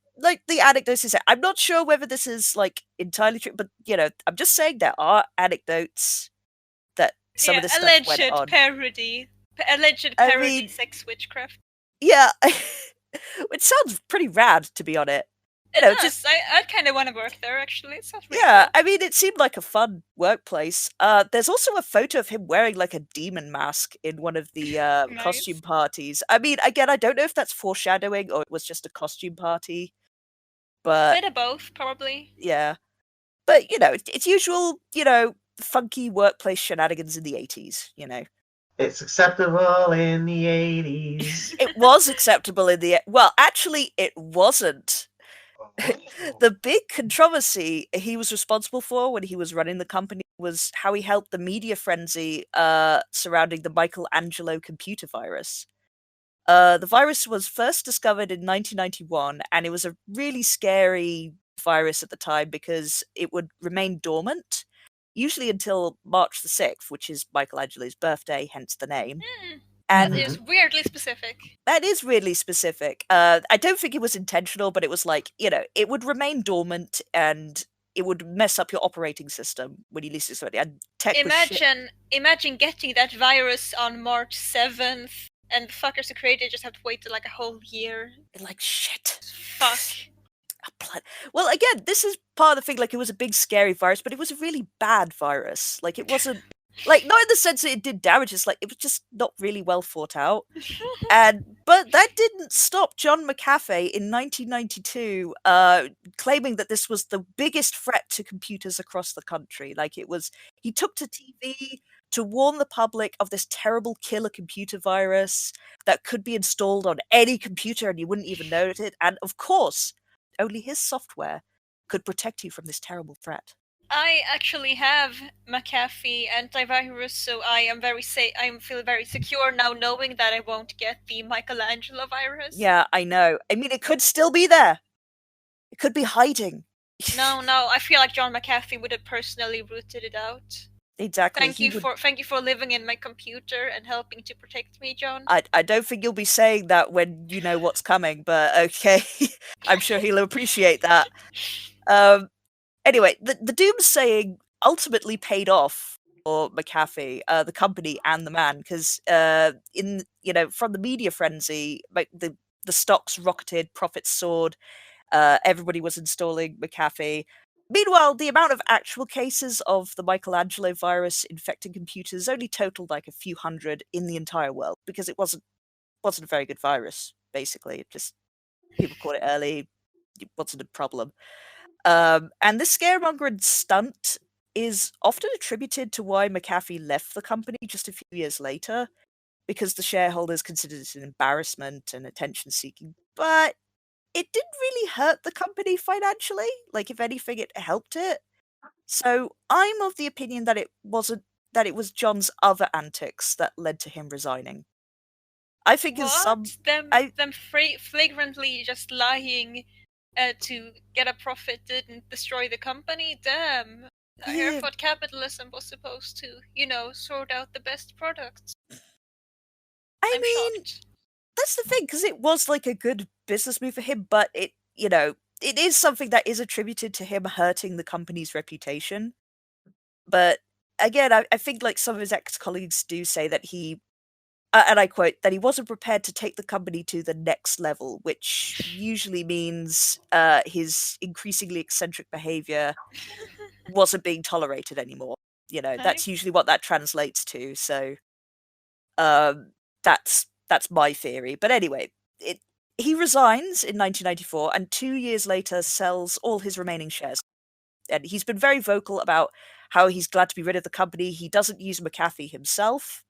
the anecdotes is. I'm not sure whether this is entirely true, but I'm just saying there are anecdotes that some of this stuff went on. Alleged parody sex witchcraft. Yeah, which sounds pretty rad, to be honest. I kind of want to work there, actually. It sounds really cool. I mean, it seemed like a fun workplace. There's also a photo of him wearing a demon mask in one of the nice. Costume parties. I mean, again, I don't know if that's foreshadowing or it was just a costume party. But a bit of both, probably. Yeah. But, it's usual, funky workplace shenanigans in the 80s, you know. It's acceptable in the 80s. It was acceptable in the... Well, actually, it wasn't. The big controversy he was responsible for when he was running the company was how he helped the media frenzy surrounding the Michelangelo computer virus. The virus was first discovered in 1991, and it was a really scary virus at the time because it would remain dormant, usually until March the 6th, which is Michelangelo's birthday, hence the name. That is weirdly specific. That is really specific. I don't think it was intentional, but it was like, you know, it would remain dormant and it would mess up your operating system when you least expect it. And tech was shit. Imagine getting that virus on March 7th, and the fuckers who created it just have to wait till like a whole year. Like, shit. Fuck. Well, again, this is part of the thing, like, it was a big scary virus, but it was a really bad virus. Like, it wasn't... Like, not in the sense that it did damage, it's like, it was just not really well thought out. But that didn't stop John McAfee in 1992 claiming that this was the biggest threat to computers across the country. Like, it was... He took to TV to warn the public of this terrible killer computer virus that could be installed on any computer and you wouldn't even notice it. And, of course, only his software could protect you from this terrible threat. I actually have McAfee antivirus, so I am I feel very secure now knowing that I won't get the Michelangelo virus. Yeah, I know. I mean, it could still be there. It could be hiding. No, I feel like John McAfee would have personally rooted it out. Exactly. Thank you for living in my computer and helping to protect me, John. I don't think you'll be saying that when you know what's coming, but okay. I'm sure he'll appreciate that. Anyway, the doomsaying ultimately paid off for McAfee, the company and the man, because from the media frenzy, like the stocks rocketed, profits soared, everybody was installing McAfee. Meanwhile, the amount of actual cases of the Michelangelo virus infecting computers only totaled like a few hundred in the entire world, because it wasn't a very good virus, basically. It just, people caught it early, it wasn't a problem. And this scaremongering stunt is often attributed to why McAfee left the company just a few years later, because the shareholders considered it an embarrassment and attention-seeking. But it didn't really hurt the company financially. Like, if anything, it helped it. So I'm of the opinion that it was John's other antics that led to him resigning. I think them flagrantly just lying to get a profit didn't destroy the company. Damn. I thought capitalism was supposed to, sort out the best products. I'm shocked. That's the thing, because it was like a good business move for him, but it is something that is attributed to him hurting the company's reputation. But again, I think like some of his ex-colleagues do say that he, and I quote, that he wasn't prepared to take the company to the next level, which usually means his increasingly eccentric behavior wasn't being tolerated anymore. That's usually what that translates to. So that's my theory. But anyway, he resigns in 1994 and 2 years later sells all his remaining shares. And he's been very vocal about how he's glad to be rid of the company. He doesn't use McAfee himself.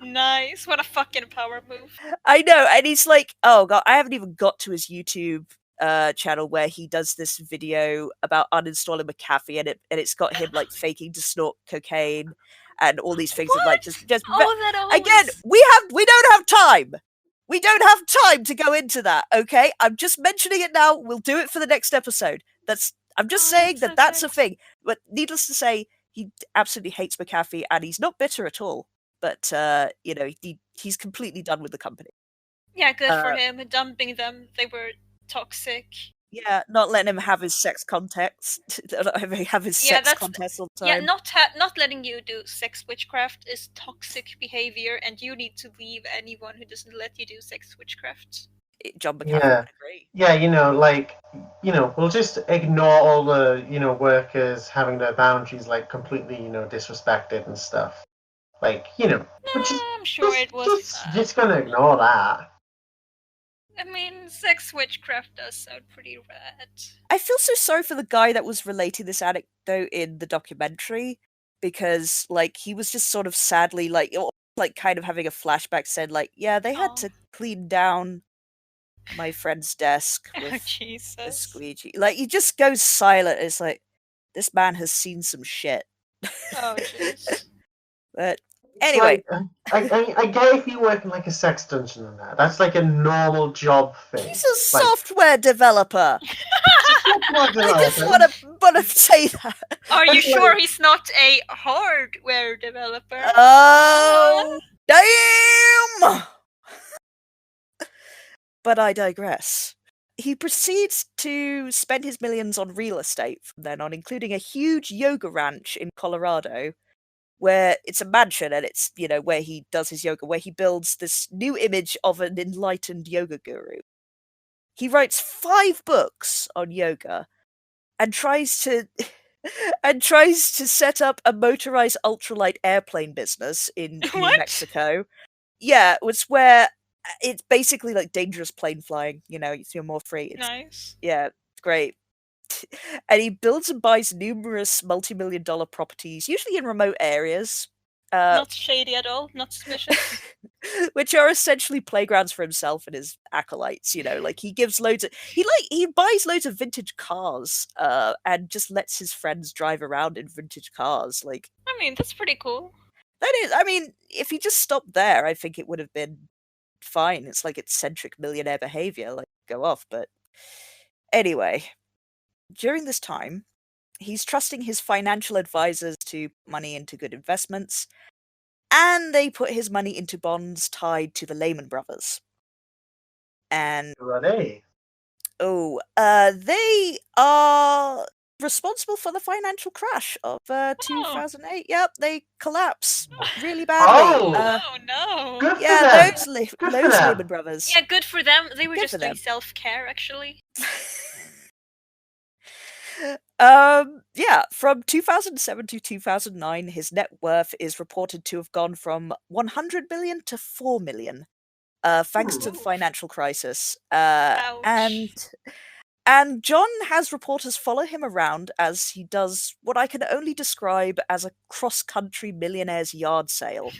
Nice. What a fucking power move. I know. And he's like, oh god, I haven't even got to his YouTube channel where he does this video about uninstalling McAfee, and it's got him like faking to snort cocaine and all these things. What? Like just again, we don't have time. We don't have time to go into that, okay? I'm just mentioning it now. We'll do it for the next episode. I'm just saying that's a thing. But needless to say, he absolutely hates McAfee, and he's not bitter at all. But he's completely done with the company. Yeah, good for him. Dumping them. They were toxic. Yeah, not letting him have his sex contests. Sex contests all the time. Yeah, not letting you do sex witchcraft is toxic behavior, and you need to leave anyone who doesn't let you do sex witchcraft. John McAfee would agree. Yeah, we'll just ignore all the, workers having their boundaries, like, completely, disrespected and stuff. Like, I'm sure it was... Just gonna ignore that. I mean, sex witchcraft does sound pretty rad. I feel so sorry for the guy that was relating this anecdote in the documentary, because like he was just sort of sadly like kind of having a flashback, said like, yeah, they had to clean down my friend's desk with Oh, a Jesus. squeegee. Like, he just goes silent. It's like, this man has seen some shit. Oh, jeez. But anyway, Like, I get if you work in like a sex dungeon and that's like a normal job thing. he's a software developer. I just want to say that. Are you sure he's not a hardware developer? Oh, damn! But I digress. He proceeds to spend his millions on real estate from then on, including a huge yoga ranch in Colorado, where it's a mansion and it's, you know, where he does his yoga, where he builds this new image of an enlightened yoga guru. He writes 5 books on yoga and tries to set up a motorized ultralight airplane business in New What? Mexico. Yeah, it's where it's basically like dangerous plane flying, you know, you're more free. It's, Nice. yeah, it's great. And he builds and buys numerous multi-million-dollar properties, usually in remote areas. Not shady at all, not suspicious. Which are essentially playgrounds for himself and his acolytes, you know, like he gives loads of he buys loads of vintage cars and just lets his friends drive around in vintage cars. Like, I mean, that's pretty cool. that is, I mean, if he just stopped there, I think it would have been fine. It's like eccentric millionaire behavior, like, go off. But anyway, during this time, he's trusting his financial advisors to put money into good investments, and they put his money into bonds tied to the Lehman Brothers. And Who are they? they are responsible for the financial crash of 2008. Yep, they collapse really badly. Oh no. Good for Yeah, them. those Lehman Brothers. Yeah, good for them. They were Good just for doing them. self-care, actually. Yeah, from 2007 to 2009, his net worth is reported to have gone from 100 million to 4 million, thanks to the financial crisis. Ouch. And John has reporters follow him around as he does what I can only describe as a cross-country millionaire's yard sale,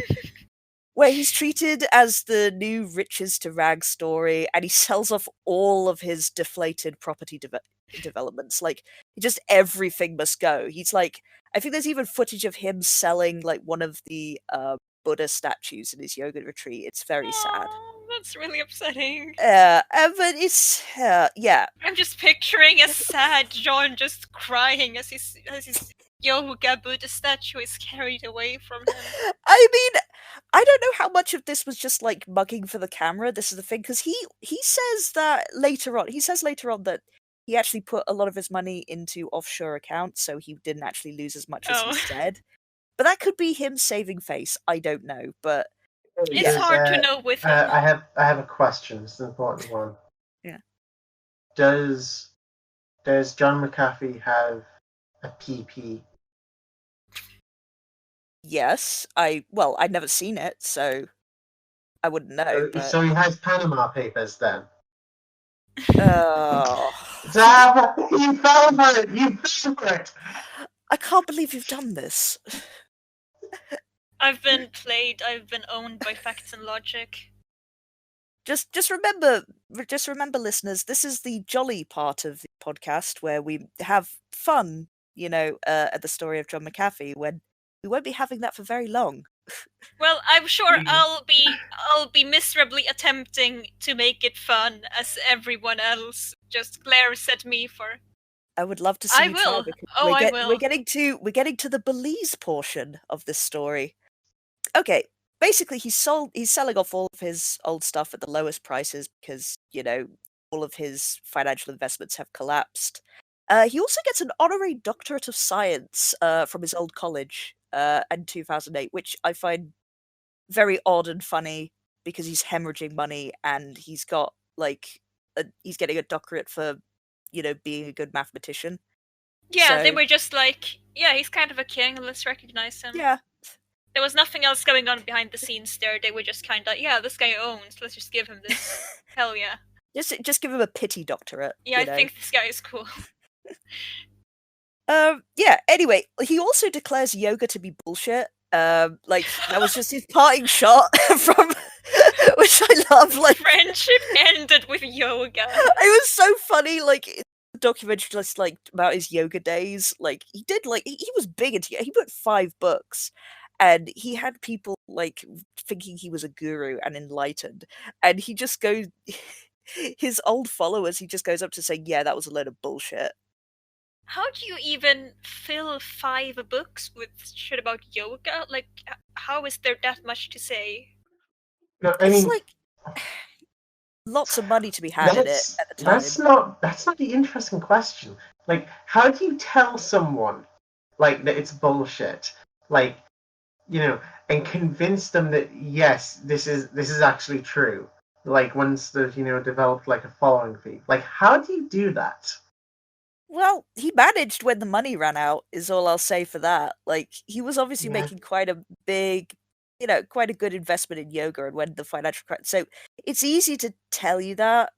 where he's treated as the new riches to rags story, and he sells off all of his deflated property developments. Like, just everything must go. He's like, I think there's even footage of him selling like one of the Buddha statues in his yoga retreat. It's very sad. That's really upsetting. But it's yeah. I'm just picturing a sad John just crying as his yoga Buddha statue is carried away from him. I mean, I don't know how much of this was just like mugging for the camera. This is the thing, because he says that later on. He says later on that he actually put a lot of his money into offshore accounts, so he didn't actually lose as much as he said. But that could be him saving face. I don't know, but it's hard to know with him. I have a question. It's an important one. Yeah. Does John McAfee have a PP? Yes, I'd never seen it, so I wouldn't know. So he has Panama Papers then. Oh, You fell for it. You fell for it. I can't believe you've done this. I've been played. I've been owned by facts and logic. Just remember, listeners, this is the jolly part of the podcast where we have fun, you know, at the story of John McAfee, when we won't be having that for very long. Well, I'm sure I'll be miserably attempting to make it fun as everyone else just glares at me for. I would love to see you try, because I will. We're getting to the Belize portion of this story. Okay, basically he's selling off all of his old stuff at the lowest prices because, you know, all of his financial investments have collapsed. He also gets an honorary doctorate of science from his old college in 2008, which I find very odd and funny because he's hemorrhaging money and he's got he's getting a doctorate for, you know, being a good mathematician. Yeah, they were just like, yeah, he's kind of a king, let's recognize him. Yeah. There was nothing else going on behind the scenes there. They were just kind of, yeah, this guy owns, let's just give him this. Hell yeah. Just give him a pity doctorate. Yeah, I think this guy is cool. Yeah, anyway, he also declares yoga to be bullshit. Like, that was just his parting shot from... which I love, like... Friendship ended with yoga. It was so funny, like, the documentary just, like, about his yoga days. Like, he did, like, he was big into... He wrote 5 books, and he had people, like, thinking he was a guru and enlightened, and he just goes... His old followers, he just goes up to say, yeah, that was a load of bullshit. How do you even fill 5 books with shit about yoga? Like, how is there that much to say? No, I It's mean, like lots of money to be had in it at the time. That's not the interesting question. Like, how do you tell someone like that it's bullshit? Like, you know, and convince them that yes, this is actually true. Like once they've, developed like a following fee. Like, how do you do that? Well, he managed when the money ran out, is all I'll say for that. Like, he was obviously Yeah. making quite a big, quite a good investment in yoga and when the financial crisis. So it's easy to tell you that.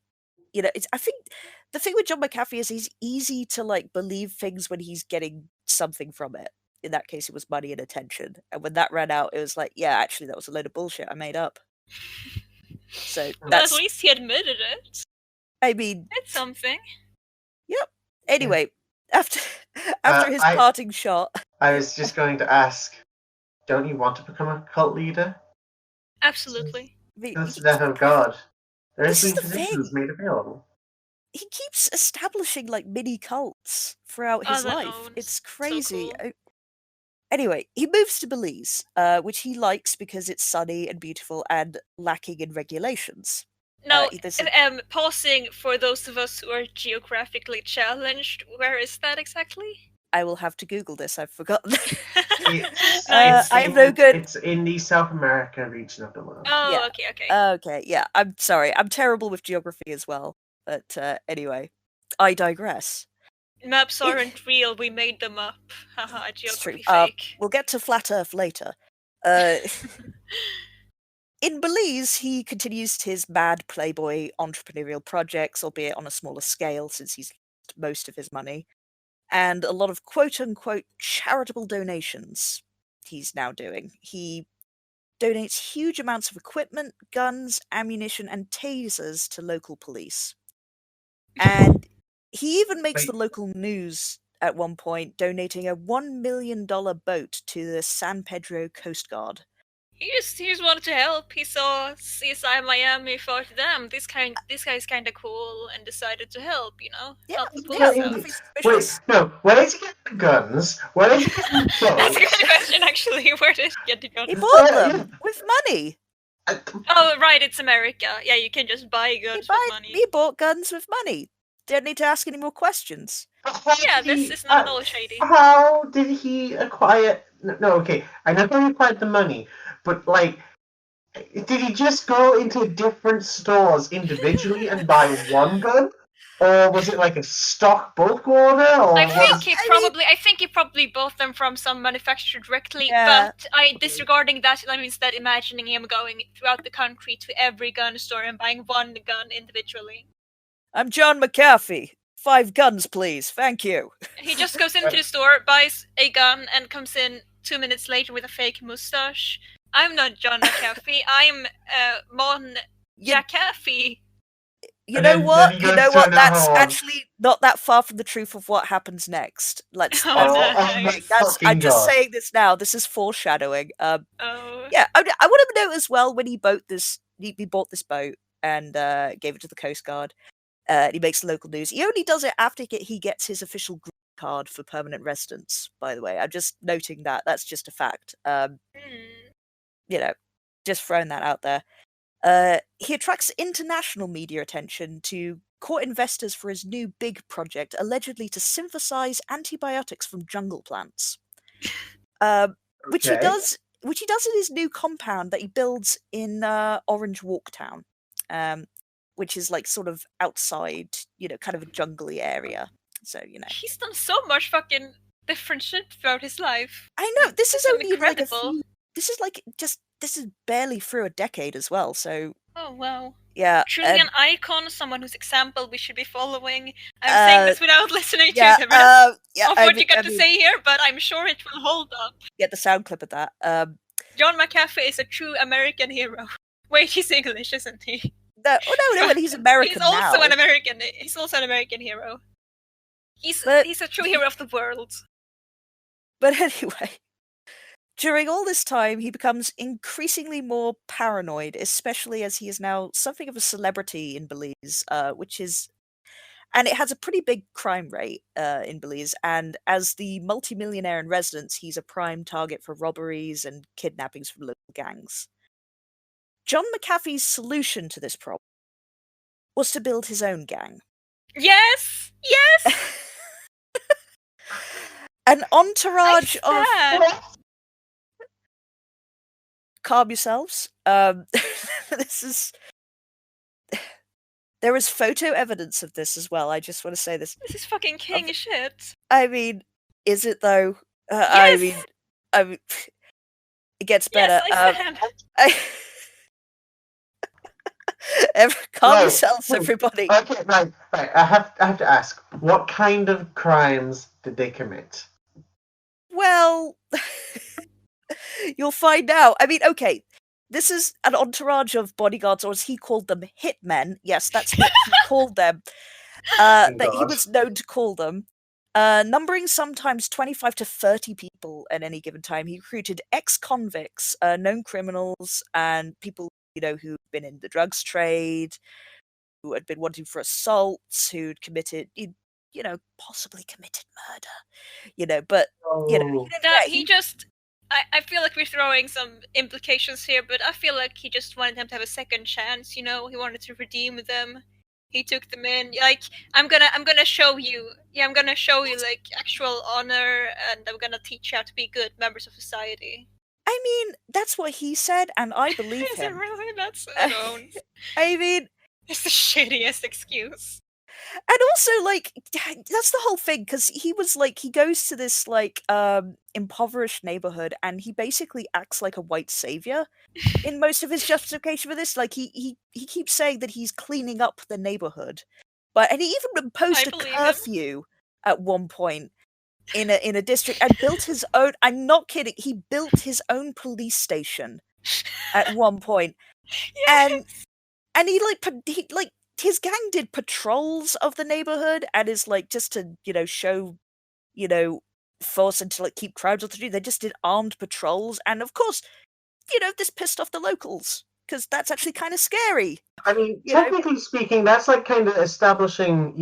I think the thing with John McAfee is he's easy to, like, believe things when he's getting something from it. In that case, it was money and attention. And when that ran out, it was like, yeah, actually, that was a load of bullshit I made up. So Well, that's... at least he admitted it. I mean... It's something. Yep. Anyway, after his I- parting shot... I was just going to ask, don't you want to become a cult leader? Absolutely. That's the death of God. There has This is been the positions thing. made available. He keeps establishing, like, mini cults throughout his life. Unbeknownst. It's crazy. So cool. Anyway, he moves to Belize, which he likes because it's sunny and beautiful and lacking in regulations. Now, this is- pausing for those of us who are geographically challenged, where is that exactly? I will have to Google this. I've forgotten. It's, Nice. I am no good. It's in the South America region of the world. Oh, Yeah. okay. Okay, yeah. I'm sorry. I'm terrible with geography as well. But anyway, I digress. Maps aren't real, we made them up. Haha, It's true. geography fake. We'll get to Flat Earth later. In Belize, he continues his mad playboy entrepreneurial projects, albeit on a smaller scale since he's lost most of his money, and a lot of quote-unquote charitable donations he's now doing. He donates huge amounts of equipment, guns, ammunition, and tasers to local police. And he even makes the local news at one point, donating a $1 million boat to the San Pedro Coast Guard. He just wanted to help. He saw CSI Miami, thought, damn, this guy's kind of cool, and decided to help. Yeah, help the yeah, police out. nothing suspicious. Wait, no. Where did he get the guns? Where did he get the boats? That's a good question, actually. Where did he get the guns? He bought them with money. Oh, right, it's America. Yeah, you can just buy guns with money. He bought guns with money. Don't need to ask any more questions. Yeah, this is not at all shady. How did he acquire... No, okay. I know how he acquired the money, but, like, did he just go into different stores individually and buy one gun? Or was it like a stock bulk order? Or I think he probably bought them from some manufacturer directly, Yeah. but disregarding that, I mean, instead imagining him going throughout the country to every gun store and buying one gun individually. I'm John McAfee. 5 guns, please. Thank you. He just goes into the store, buys a gun, and comes in 2 minutes later with a fake mustache. I'm not John McAfee. I'm Mon Jackaffee. You know what? That's home. actually not that far from the truth of what happens next. I'm just saying this now. This is foreshadowing. Yeah, I want to note as well when he bought this boat and gave it to the Coast Guard. He makes local news. He only does it after he gets his official green card for permanent residence. By the way, I'm just noting that. That's just a fact. Just throwing that out there. He attracts international media attention to court investors for his new big project, allegedly to synthesize antibiotics from jungle plants. Which he does in his new compound that he builds in Orange Walk Town, which is like sort of outside, kind of a jungly area. So he's done so much fucking different shit throughout his life. I know this is only incredible. this is barely through a decade as well. So oh wow. Yeah. Truly and, an icon, someone whose example we should be following. I'm saying this without listening yeah, to the rest yeah, of what you got to say here, but I'm sure it will hold up. Get the sound clip of that. John McAfee is a true American hero. Wait, he's English, isn't he? No, and he's American He's also now. an American. He's also an American hero. He's a true hero of the world. But anyway, during all this time, he becomes increasingly more paranoid, especially as he is now something of a celebrity in Belize, and it has a pretty big crime rate in Belize. And as the multimillionaire in residence, he's a prime target for robberies and kidnappings from local gangs. John McAfee's solution to this problem was to build his own gang. Yes! An entourage of... Calm yourselves. This is... There is photo evidence of this as well. I just want to say this. This is fucking king shit. I mean, is it though? Yes! I mean, it gets better. Yes, I said. Calm Right. yourselves, everybody. Okay, right. I have to ask, what kind of crimes did they commit? Well, you'll find out. I mean, okay, this is an entourage of bodyguards, or as he called them, hitmen. Yes, that's what he called them. That he was known to call them. Numbering sometimes 25 to 30 people at any given time. He recruited ex-convicts, known criminals, and people, who'd been in the drugs trade, who had been wanted for assaults, who'd committed, possibly committed murder, but, I feel like we're throwing some implications here, but I feel like he just wanted them to have a second chance, He wanted to redeem them. He took them in, like, I'm gonna show you, I'm gonna show you, like, actual honor, and I'm gonna teach you how to be good members of society. I mean, that's what he said, and I believe Is him. it really? That's known. I mean... It's the shittiest excuse. And also, like, that's the whole thing, because he goes to this, like, impoverished neighborhood, and he basically acts like a white savior in most of his justification for this. Like, he keeps saying that he's cleaning up the neighborhood. And he even imposed a curfew at one point in a district, and built his own... I'm not kidding, he built his own police station at one point. Yes. And he his gang did patrols of the neighborhood, and is like, just to, show, force and to, like, keep crowds off the street. They just did armed patrols, and of course, this pissed off the locals, because that's actually kind of scary. I mean, technically speaking, that's like kind of establishing,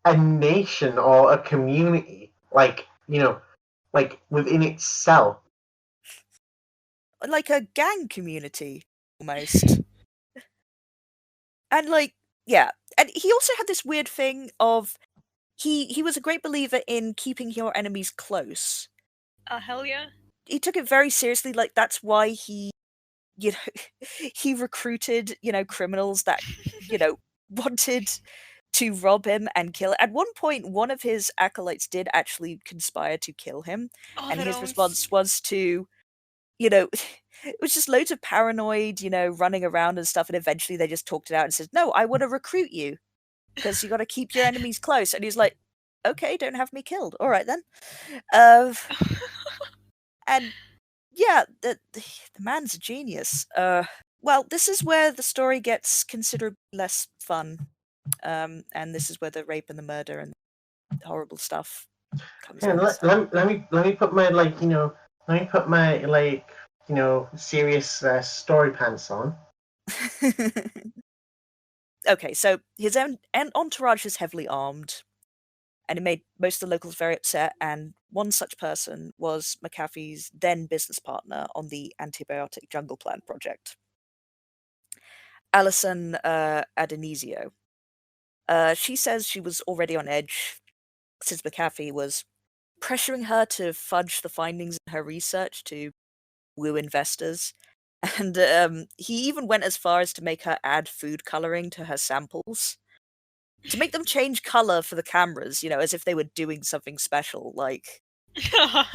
a nation or a community, like, like within itself. Like a gang community, almost. And, like, yeah. And he also had this weird thing of... He was a great believer in keeping your enemies close. Hell yeah. He took it very seriously. Like, that's why he, he recruited, criminals that, wanted to rob him and kill him. At one point, one of his acolytes did actually conspire to kill him. And his response was to... it was just loads of paranoid, running around and stuff, and eventually they just talked it out and said, no, I want to recruit you, because you got to keep your enemies close. And he's like, okay, don't have me killed. All right, then. And, yeah, the man's a genius. Well, this is where the story gets considerably less fun. And this is where the rape and the murder and the horrible stuff comes in. Let me put my, like, let me put my, like, serious story pants on. Okay, so his own entourage is heavily armed, and it made most of the locals very upset, and one such person was McAfee's then business partner on the Antibiotic Jungle Plan project, Alison Adonisio. She says she was already on edge since McAfee was pressuring her to fudge the findings in her research to woo investors. And he even went as far as to make her add food coloring to her samples, to make them change color for the cameras, as if they were doing something special. Like, Wow.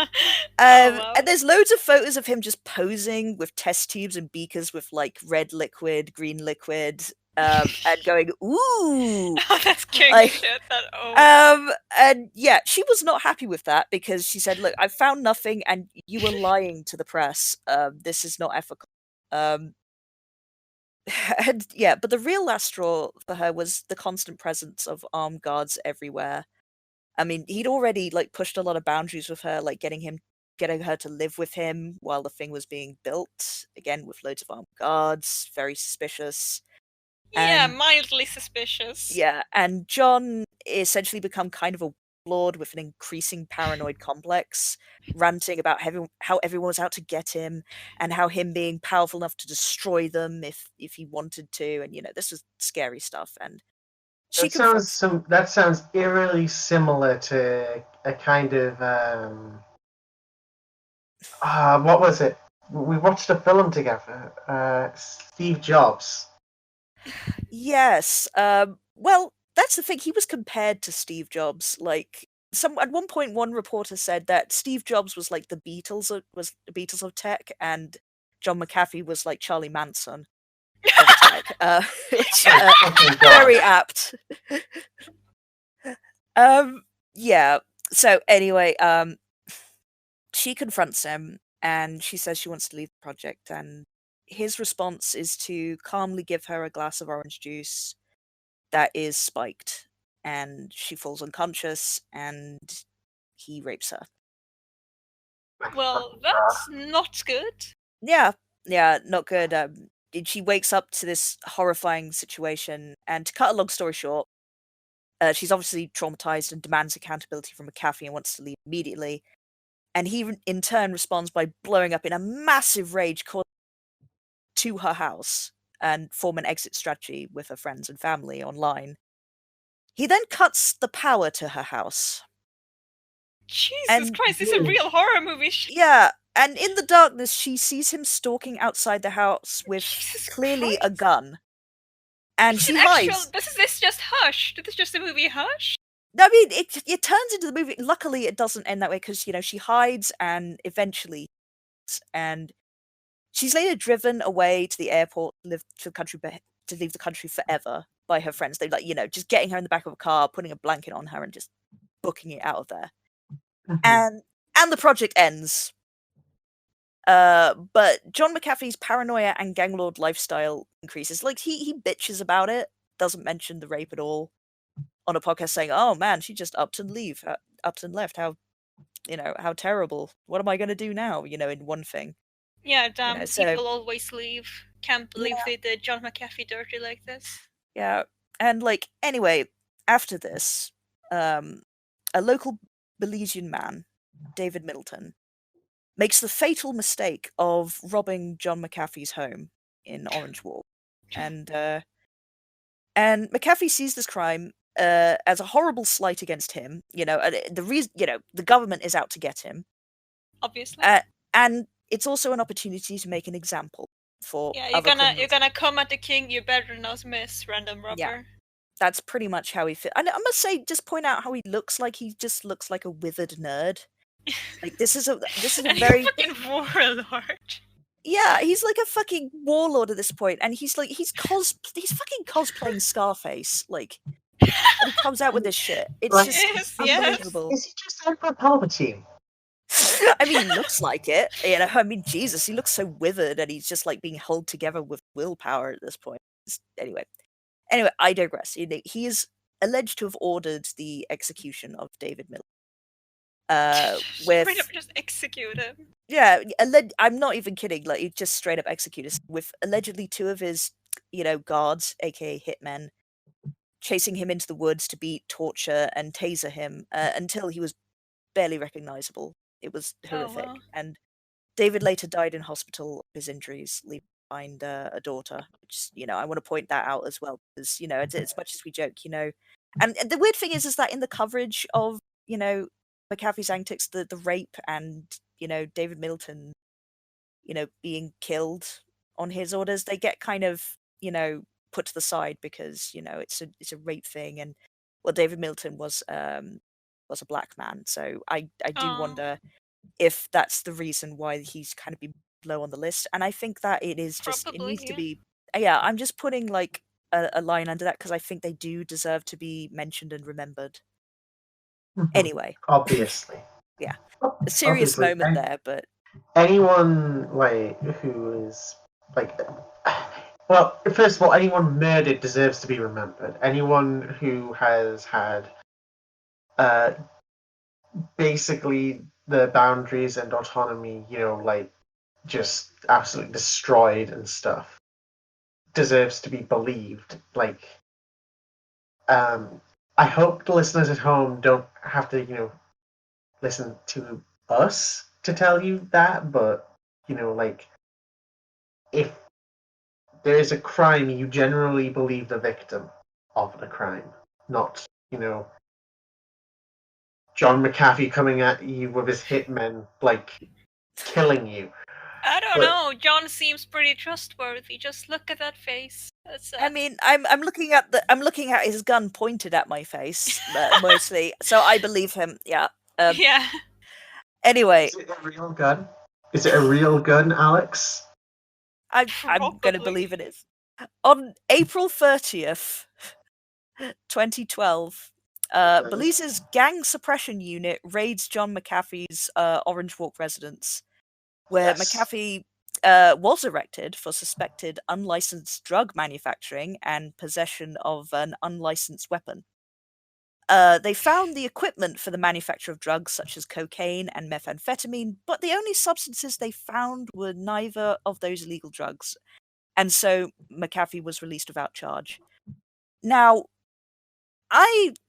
And there's loads of photos of him just posing with test tubes and beakers with like red liquid, green liquid, and going, ooh. Oh, that's king Like, shit. That and yeah, she was not happy with that because she said, "Look, I found nothing, and you were lying to the press. This is not ethical." And yeah, but the real last straw for her was the constant presence of armed guards everywhere. I mean, he'd already like pushed a lot of boundaries with her, like getting her to live with him while the thing was being built. Again, with loads of armed guards, very suspicious. yeah, And mildly suspicious. yeah, and John essentially become kind of a lord with an increasing paranoid complex, ranting about how everyone was out to get him and how him being powerful enough to destroy them if he wanted to, and this was scary stuff. And she confronts. That sounds eerily similar to a kind of what was it? We watched a film together. Steve Jobs. Yes. Well, that's the thing. He was compared to Steve Jobs. Like at one point, one reporter said that Steve Jobs was like the Beatles of tech, and John McAfee was like Charlie Manson of tech. Which very apt. Yeah. So anyway, she confronts him and she says she wants to leave the project, and his response is to calmly give her a glass of orange juice that is spiked, and she falls unconscious and he rapes her. Well, that's not good. Yeah, not good. She wakes up to this horrifying situation, and to cut a long story short, she's obviously traumatized and demands accountability from McAfee and wants to leave immediately. And he, in turn, responds by blowing up in a massive rage to her house and form an exit strategy with her friends and family online. He then cuts the power to her house. Jesus Christ, it's a real horror movie. Yeah, and in the darkness, she sees him stalking outside the house with clearly a gun. And she hides. Is this just Hush? Is this just the movie Hush? I mean, it turns into the movie. Luckily, it doesn't end that way because she hides and eventually, and she's later driven away to the airport to leave the country forever by her friends. They just getting her in the back of a car, putting a blanket on her, and just booking it out of there. And the project ends. But John McAfee's paranoia and ganglord lifestyle increases. Like he bitches about it, doesn't mention the rape at all on a podcast, saying, "Oh man, she just upped and left. How terrible. What am I going to do now?" In one thing. Yeah, damn. People always leave. Can't believe they did John McAfee dirty like this. Yeah, and anyway, after this, a local Belizean man, David Middleton, makes the fatal mistake of robbing John McAfee's home in Orange Walk, and McAfee sees this crime as a horrible slight against him. The reason, the government is out to get him, obviously, and it's also an opportunity to make an example for. Yeah, you're gonna come at the king. You better not miss, random robber. Yeah. That's pretty much how he feels. And I must say, just point out how he looks like. He just looks like a withered nerd. Like this is a very fucking warlord. Yeah, he's like a fucking warlord at this point, and he's fucking cosplaying Scarface. Like, and he comes out with this shit. It's just unbelievable. Is he just Emperor Palpatine? I mean, he looks like it. I mean, Jesus, he looks so withered, and he's just like being held together with willpower at this point. Anyway, I digress. He is alleged to have ordered the execution of David Miller. With just execute him. Yeah, I'm not even kidding. Like, he just straight up executed with allegedly 2 of his, guards, aka hitmen, chasing him into the woods to beat, torture, and taser him until he was barely recognizable. It was horrific. Oh, wow. And David later died in hospital of his injuries, leaving behind a daughter. Which, I want to point that out as well, because, as much as we joke, and the weird thing is that in the coverage of, McAfee's antics, the rape and, David Middleton, being killed on his orders, they get kind of, put to the side because, it's a rape thing. And David Middleton was was a black man. So I do Aw. wonder if that's the reason why he's kind of been low on the list. And I think that it is just, it Probably, needs to yeah. be, yeah, I'm just putting like a line under that because I think they do deserve to be mentioned and remembered. Anyway, Obviously. Yeah. a serious Obviously. moment there, but Anyone like who is like, well, first of all, anyone murdered deserves to be remembered. Anyone who has had basically the boundaries and autonomy, like just absolutely destroyed and stuff, deserves to be believed. Like, I hope the listeners at home don't have to, listen to us to tell you that, but like, if there is a crime, you generally believe the victim of the crime, not, John McAfee coming at you with his hitmen, like, killing you. I don't But know. John seems pretty trustworthy. Just look at that face. I mean, I'm looking at his gun pointed at my face mostly, so I believe him. Yeah. yeah. Anyway, is it a real gun? Is it a real gun, Alex? I'm gonna Probably. believe it is. On April 30th, 2012, Belize's gang suppression unit raids John McAfee's Orange Walk residence, where Yes. McAfee was arrested for suspected unlicensed drug manufacturing and possession of an unlicensed weapon. They found the equipment for the manufacture of drugs such as cocaine and methamphetamine, but the only substances they found were neither of those illegal drugs, and so McAfee was released without charge. Now,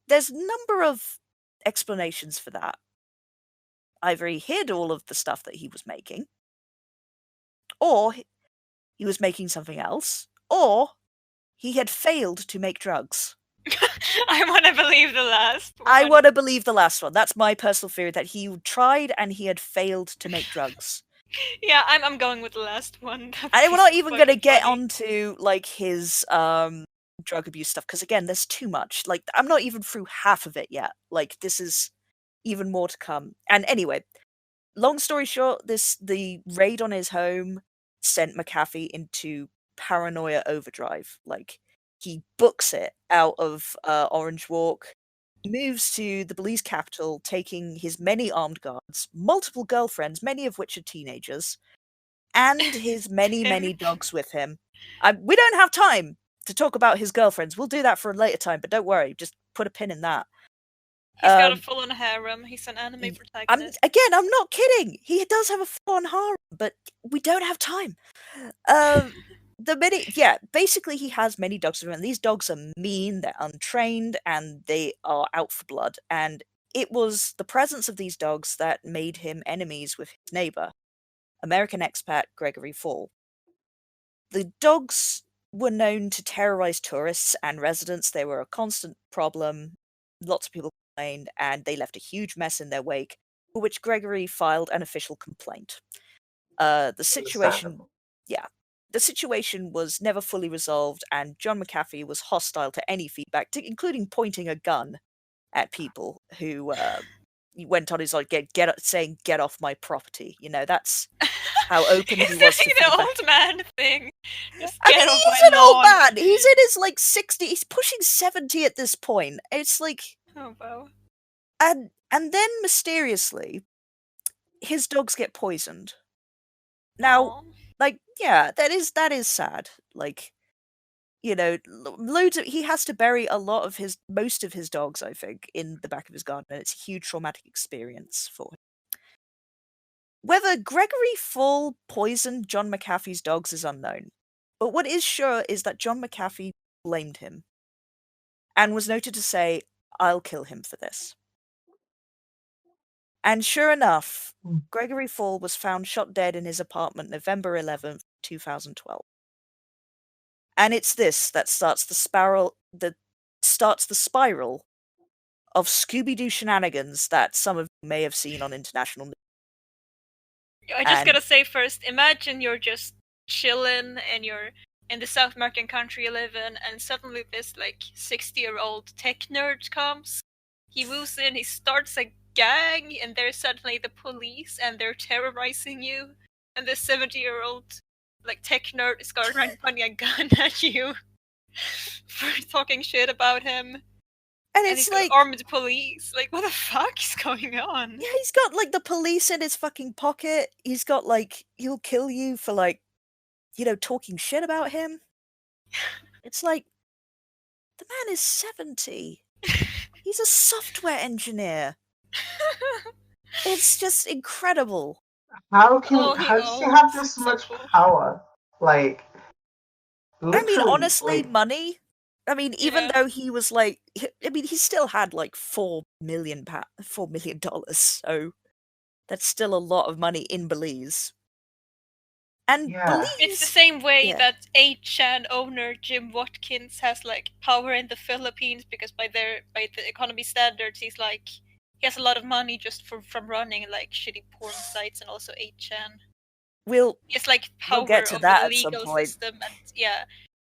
there's a number of explanations for that. Either he hid all of the stuff that he was making, or he was making something else, or he had failed to make drugs. I want to believe the last one. I want to believe the last one. That's my personal theory, that he tried and he had failed to make drugs. Yeah, I'm going with the last one. And we're not even going to get funny. onto like his drug abuse stuff, because again, there's too much. Like, I'm not even through half of it yet. Like, this is even more to come. And anyway, long story short, the raid on his home sent McAfee into paranoia overdrive. Like, he books it out of Orange Walk, moves to the Belize capital, taking his many armed guards, multiple girlfriends, many of which are teenagers, and his many dogs with him. We don't have time to talk about his girlfriends. We'll do that for a later time, but don't worry, just put a pin in that. He's got a full-on harem. He's an anime protagonist. I'm not kidding. He does have a full-on harem, but we don't have time. Basically he has many dogs with him, and these dogs are mean, they're untrained, and they are out for blood. And it was the presence of these dogs that made him enemies with his neighbor, American expat Gregory Fall. The dogs were known to terrorize tourists and residents. They were a constant problem. Lots of people complained, and they left a huge mess in their wake, for which Gregory filed an official complaint. The situation was never fully resolved, and John McAfee was hostile to any feedback, including pointing a gun at people who went on his saying "Get off my property." That's how open he was to He's feedback. the old man thing. Just I get mean, off he's my an old lawn. man. He's in his 60. He's pushing 70 at this point. It's like, oh wow. And then mysteriously, his dogs get poisoned. Now, Aww. that is sad. Like, he has to bury most of his dogs, I think, in the back of his garden, and it's a huge traumatic experience for him. Whether Gregory Fall poisoned John McAfee's dogs is unknown, but what is sure is that John McAfee blamed him, and was noted to say, "I'll kill him for this." And sure enough, Gregory Fall was found shot dead in his apartment November 11th, 2012. And it's this that starts the spiral of Scooby-Doo shenanigans that some of you may have seen on international news. I just gotta say first, imagine you're just chilling and you're in the South American country you live in, and suddenly this 60-year-old tech nerd comes He moves in, he starts a gang, and there's suddenly the police, and they're terrorizing you. And this 70-year-old, like, tech nerd is going around pointing a gun at you for talking shit about him. And And it's he's got like, armed police. Like, what the fuck is going on? yeah, he's got like the police in his fucking pocket. He's got like, he'll kill you for like, talking shit about him. It's like, the man is 70. He's a software engineer. It's just incredible. How Oh, he does he owns have this much so cool. power? Like, I mean, literally, honestly, like, money. I mean, even Yeah. though he was like, he still had like $4 million, so that's still a lot of money in Belize. And yeah. Belize, It's the same way yeah. that 8chan owner Jim Watkins has like power in the Philippines because by the economy standards he has a lot of money just from running like shitty porn sites and also 8chan. we'll He has like we'll power get to over that the at some legal point. system, and yeah,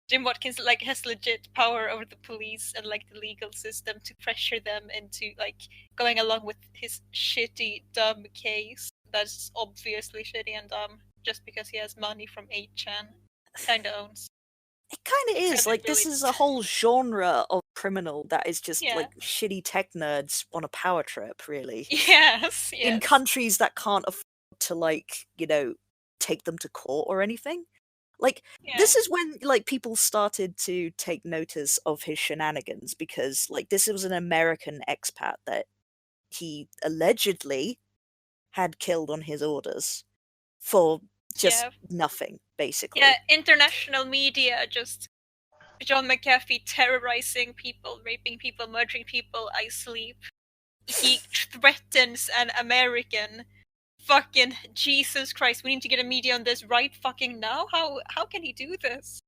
Jim Watkins like has legit power over the police and like the legal system to pressure them into like going along with his shitty dumb case that's obviously shitty and dumb just because he has money from 8chan. Kinda owns. It kind of is Except like it really this is a doesn't. whole genre of criminal that is just Yeah. like shitty tech nerds on a power trip, really. Yes, In yes. countries that can't afford to like take them to court or anything. Like Yeah. this is when like people started to take notice of his shenanigans, because like this was an American expat that he allegedly had killed on his orders for just Yeah. nothing, basically. Yeah, international media just John McAfee terrorizing people, raping people, murdering people, I sleep. He threatens an American. Fucking Jesus Christ, we need to get a media on this right fucking now? How can he do this?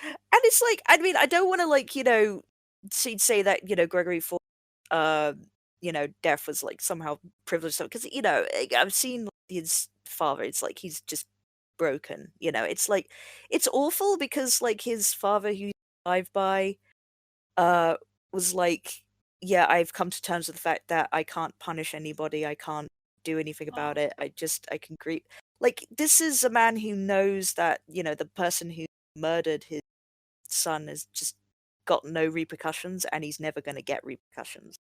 And it's like, I mean, I don't want to like, say that, Gregory Ford, death was like somehow privileged, because, I've seen his father, it's like he's just broken, it's like, it's awful because like his father, who he survived by, was like, yeah, I've come to terms with the fact that I can't punish anybody, I can't do anything about it, I can grieve. Like, this is a man who knows that, the person who murdered his son has just got no repercussions, and he's never going to get repercussions.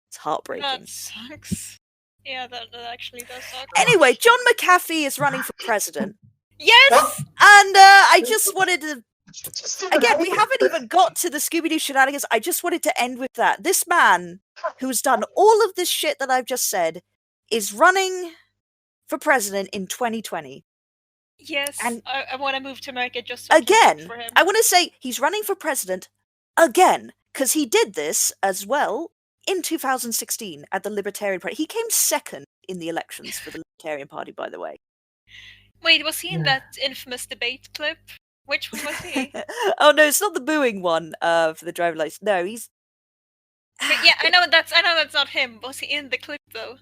It's heartbreaking. That sucks. Yeah, that actually does suck. Anyway, John McAfee is running for president. Yes! And I just wanted to... Again, we haven't even got to the Scooby-Doo shenanigans. I just wanted to end with that. This man, who's done all of this shit that I've just said, is running for president in 2020. Yes, and I want to move to America just so I can again, vote for him. I want to say he's running for president again, because he did this as well in 2016 at the Libertarian Party. He came second in the elections for the Libertarian Party, by the way. Wait, was he in that infamous debate clip? Which one was he? Oh no, it's not the booing one for the driving license. No, he's... Yeah, I know that's not him. Was he in the clip though?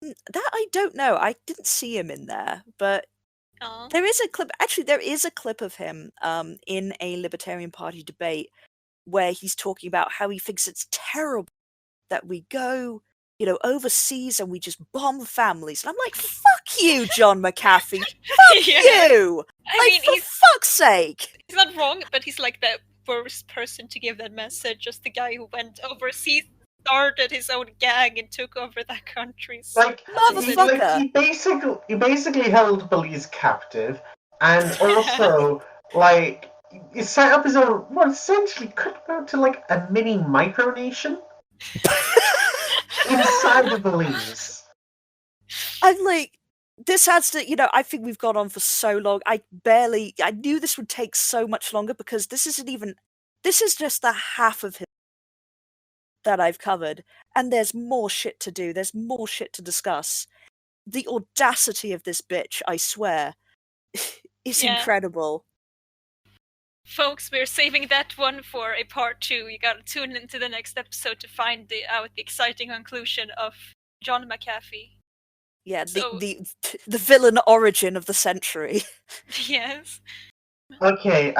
That I don't know. I didn't see him in there, but there is a clip. Actually, there is a clip of him in a Libertarian Party debate where he's talking about how he thinks it's terrible that we go, overseas and we just bomb families. And I'm like, fuck you, John McAfee. Fuck you! I mean, for fuck's sake! He's not wrong, but he's like the worst person to give that message. Just the guy who went overseas, started his own gang, and took over that country. Like, motherfucker! He basically held Belize captive, and also, like, he set up his own, what essentially could amount to like a mini micronation inside of Belize. I'm like, this has to, I think we've gone on for so long. I knew this would take so much longer, because this is just the half of him that I've covered. And there's more shit to do. There's more shit to discuss. The audacity of this bitch, I swear, is incredible. Folks, we're saving that one for a part 2. You gotta tune into the next episode to find out the exciting conclusion of John McAfee. Yeah, the villain origin of the century. Yes. Okay,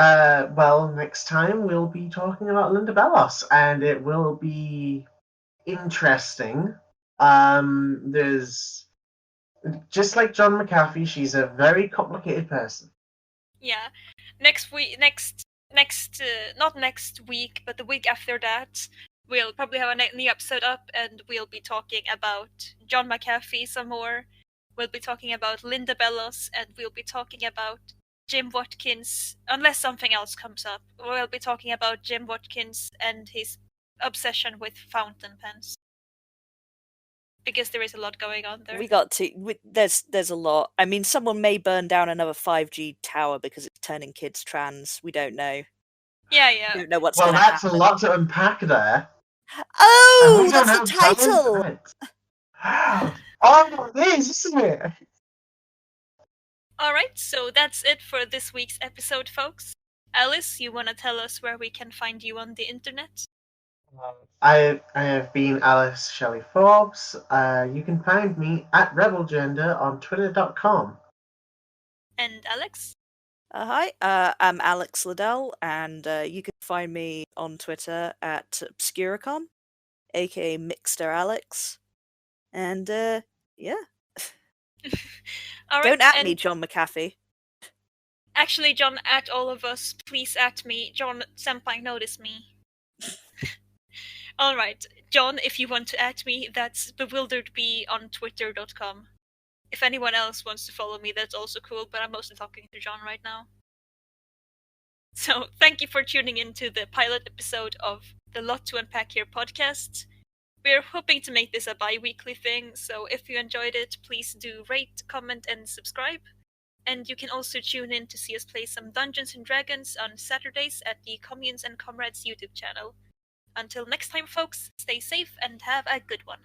well, next time we'll be talking about Linda Bellos, and it will be interesting. There's just like John McAfee, she's a very complicated person. Yeah. Not next week, but the week after that, we'll probably have a new episode up, and we'll be talking about John McAfee some more. We'll be talking about Linda Bellos, and we'll be talking about Jim Watkins, unless something else comes up. We'll be talking about Jim Watkins and his obsession with fountain pens. Because there is a lot going on there. There's a lot. I mean, someone may burn down another 5G tower because it's turning kids trans. We don't know. Yeah. We don't know what's Well, going to that's happen. a lot to unpack there. Oh, that's the title! Oh, it is, isn't it? Alright, so that's it for this week's episode, folks. Alice, you want to tell us where we can find you on the internet? I have been Alice Shelley Forbes. You can find me at RebelGender on Twitter.com. And Alex? Hi, I'm Alex Liddell, and you can find me on Twitter at Obscuricon, aka Mixter Alex. And yeah. All right, Don't at me, John McAfee. Actually, John, at all of us, please at me. John Senpai, notice me. Alright, John, if you want to at me, that's bewilderedbee on twitter.com. If anyone else wants to follow me, that's also cool, but I'm mostly talking to John right now. So, thank you for tuning in to the pilot episode of the Lot to Unpack Here podcast. We're hoping to make this a bi-weekly thing, so if you enjoyed it, please do rate, comment, and subscribe. And you can also tune in to see us play some Dungeons & Dragons on Saturdays at the Communes and Comrades YouTube channel. Until next time, folks, stay safe and have a good one.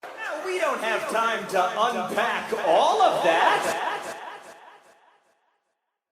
Now, we don't have time to unpack all of that.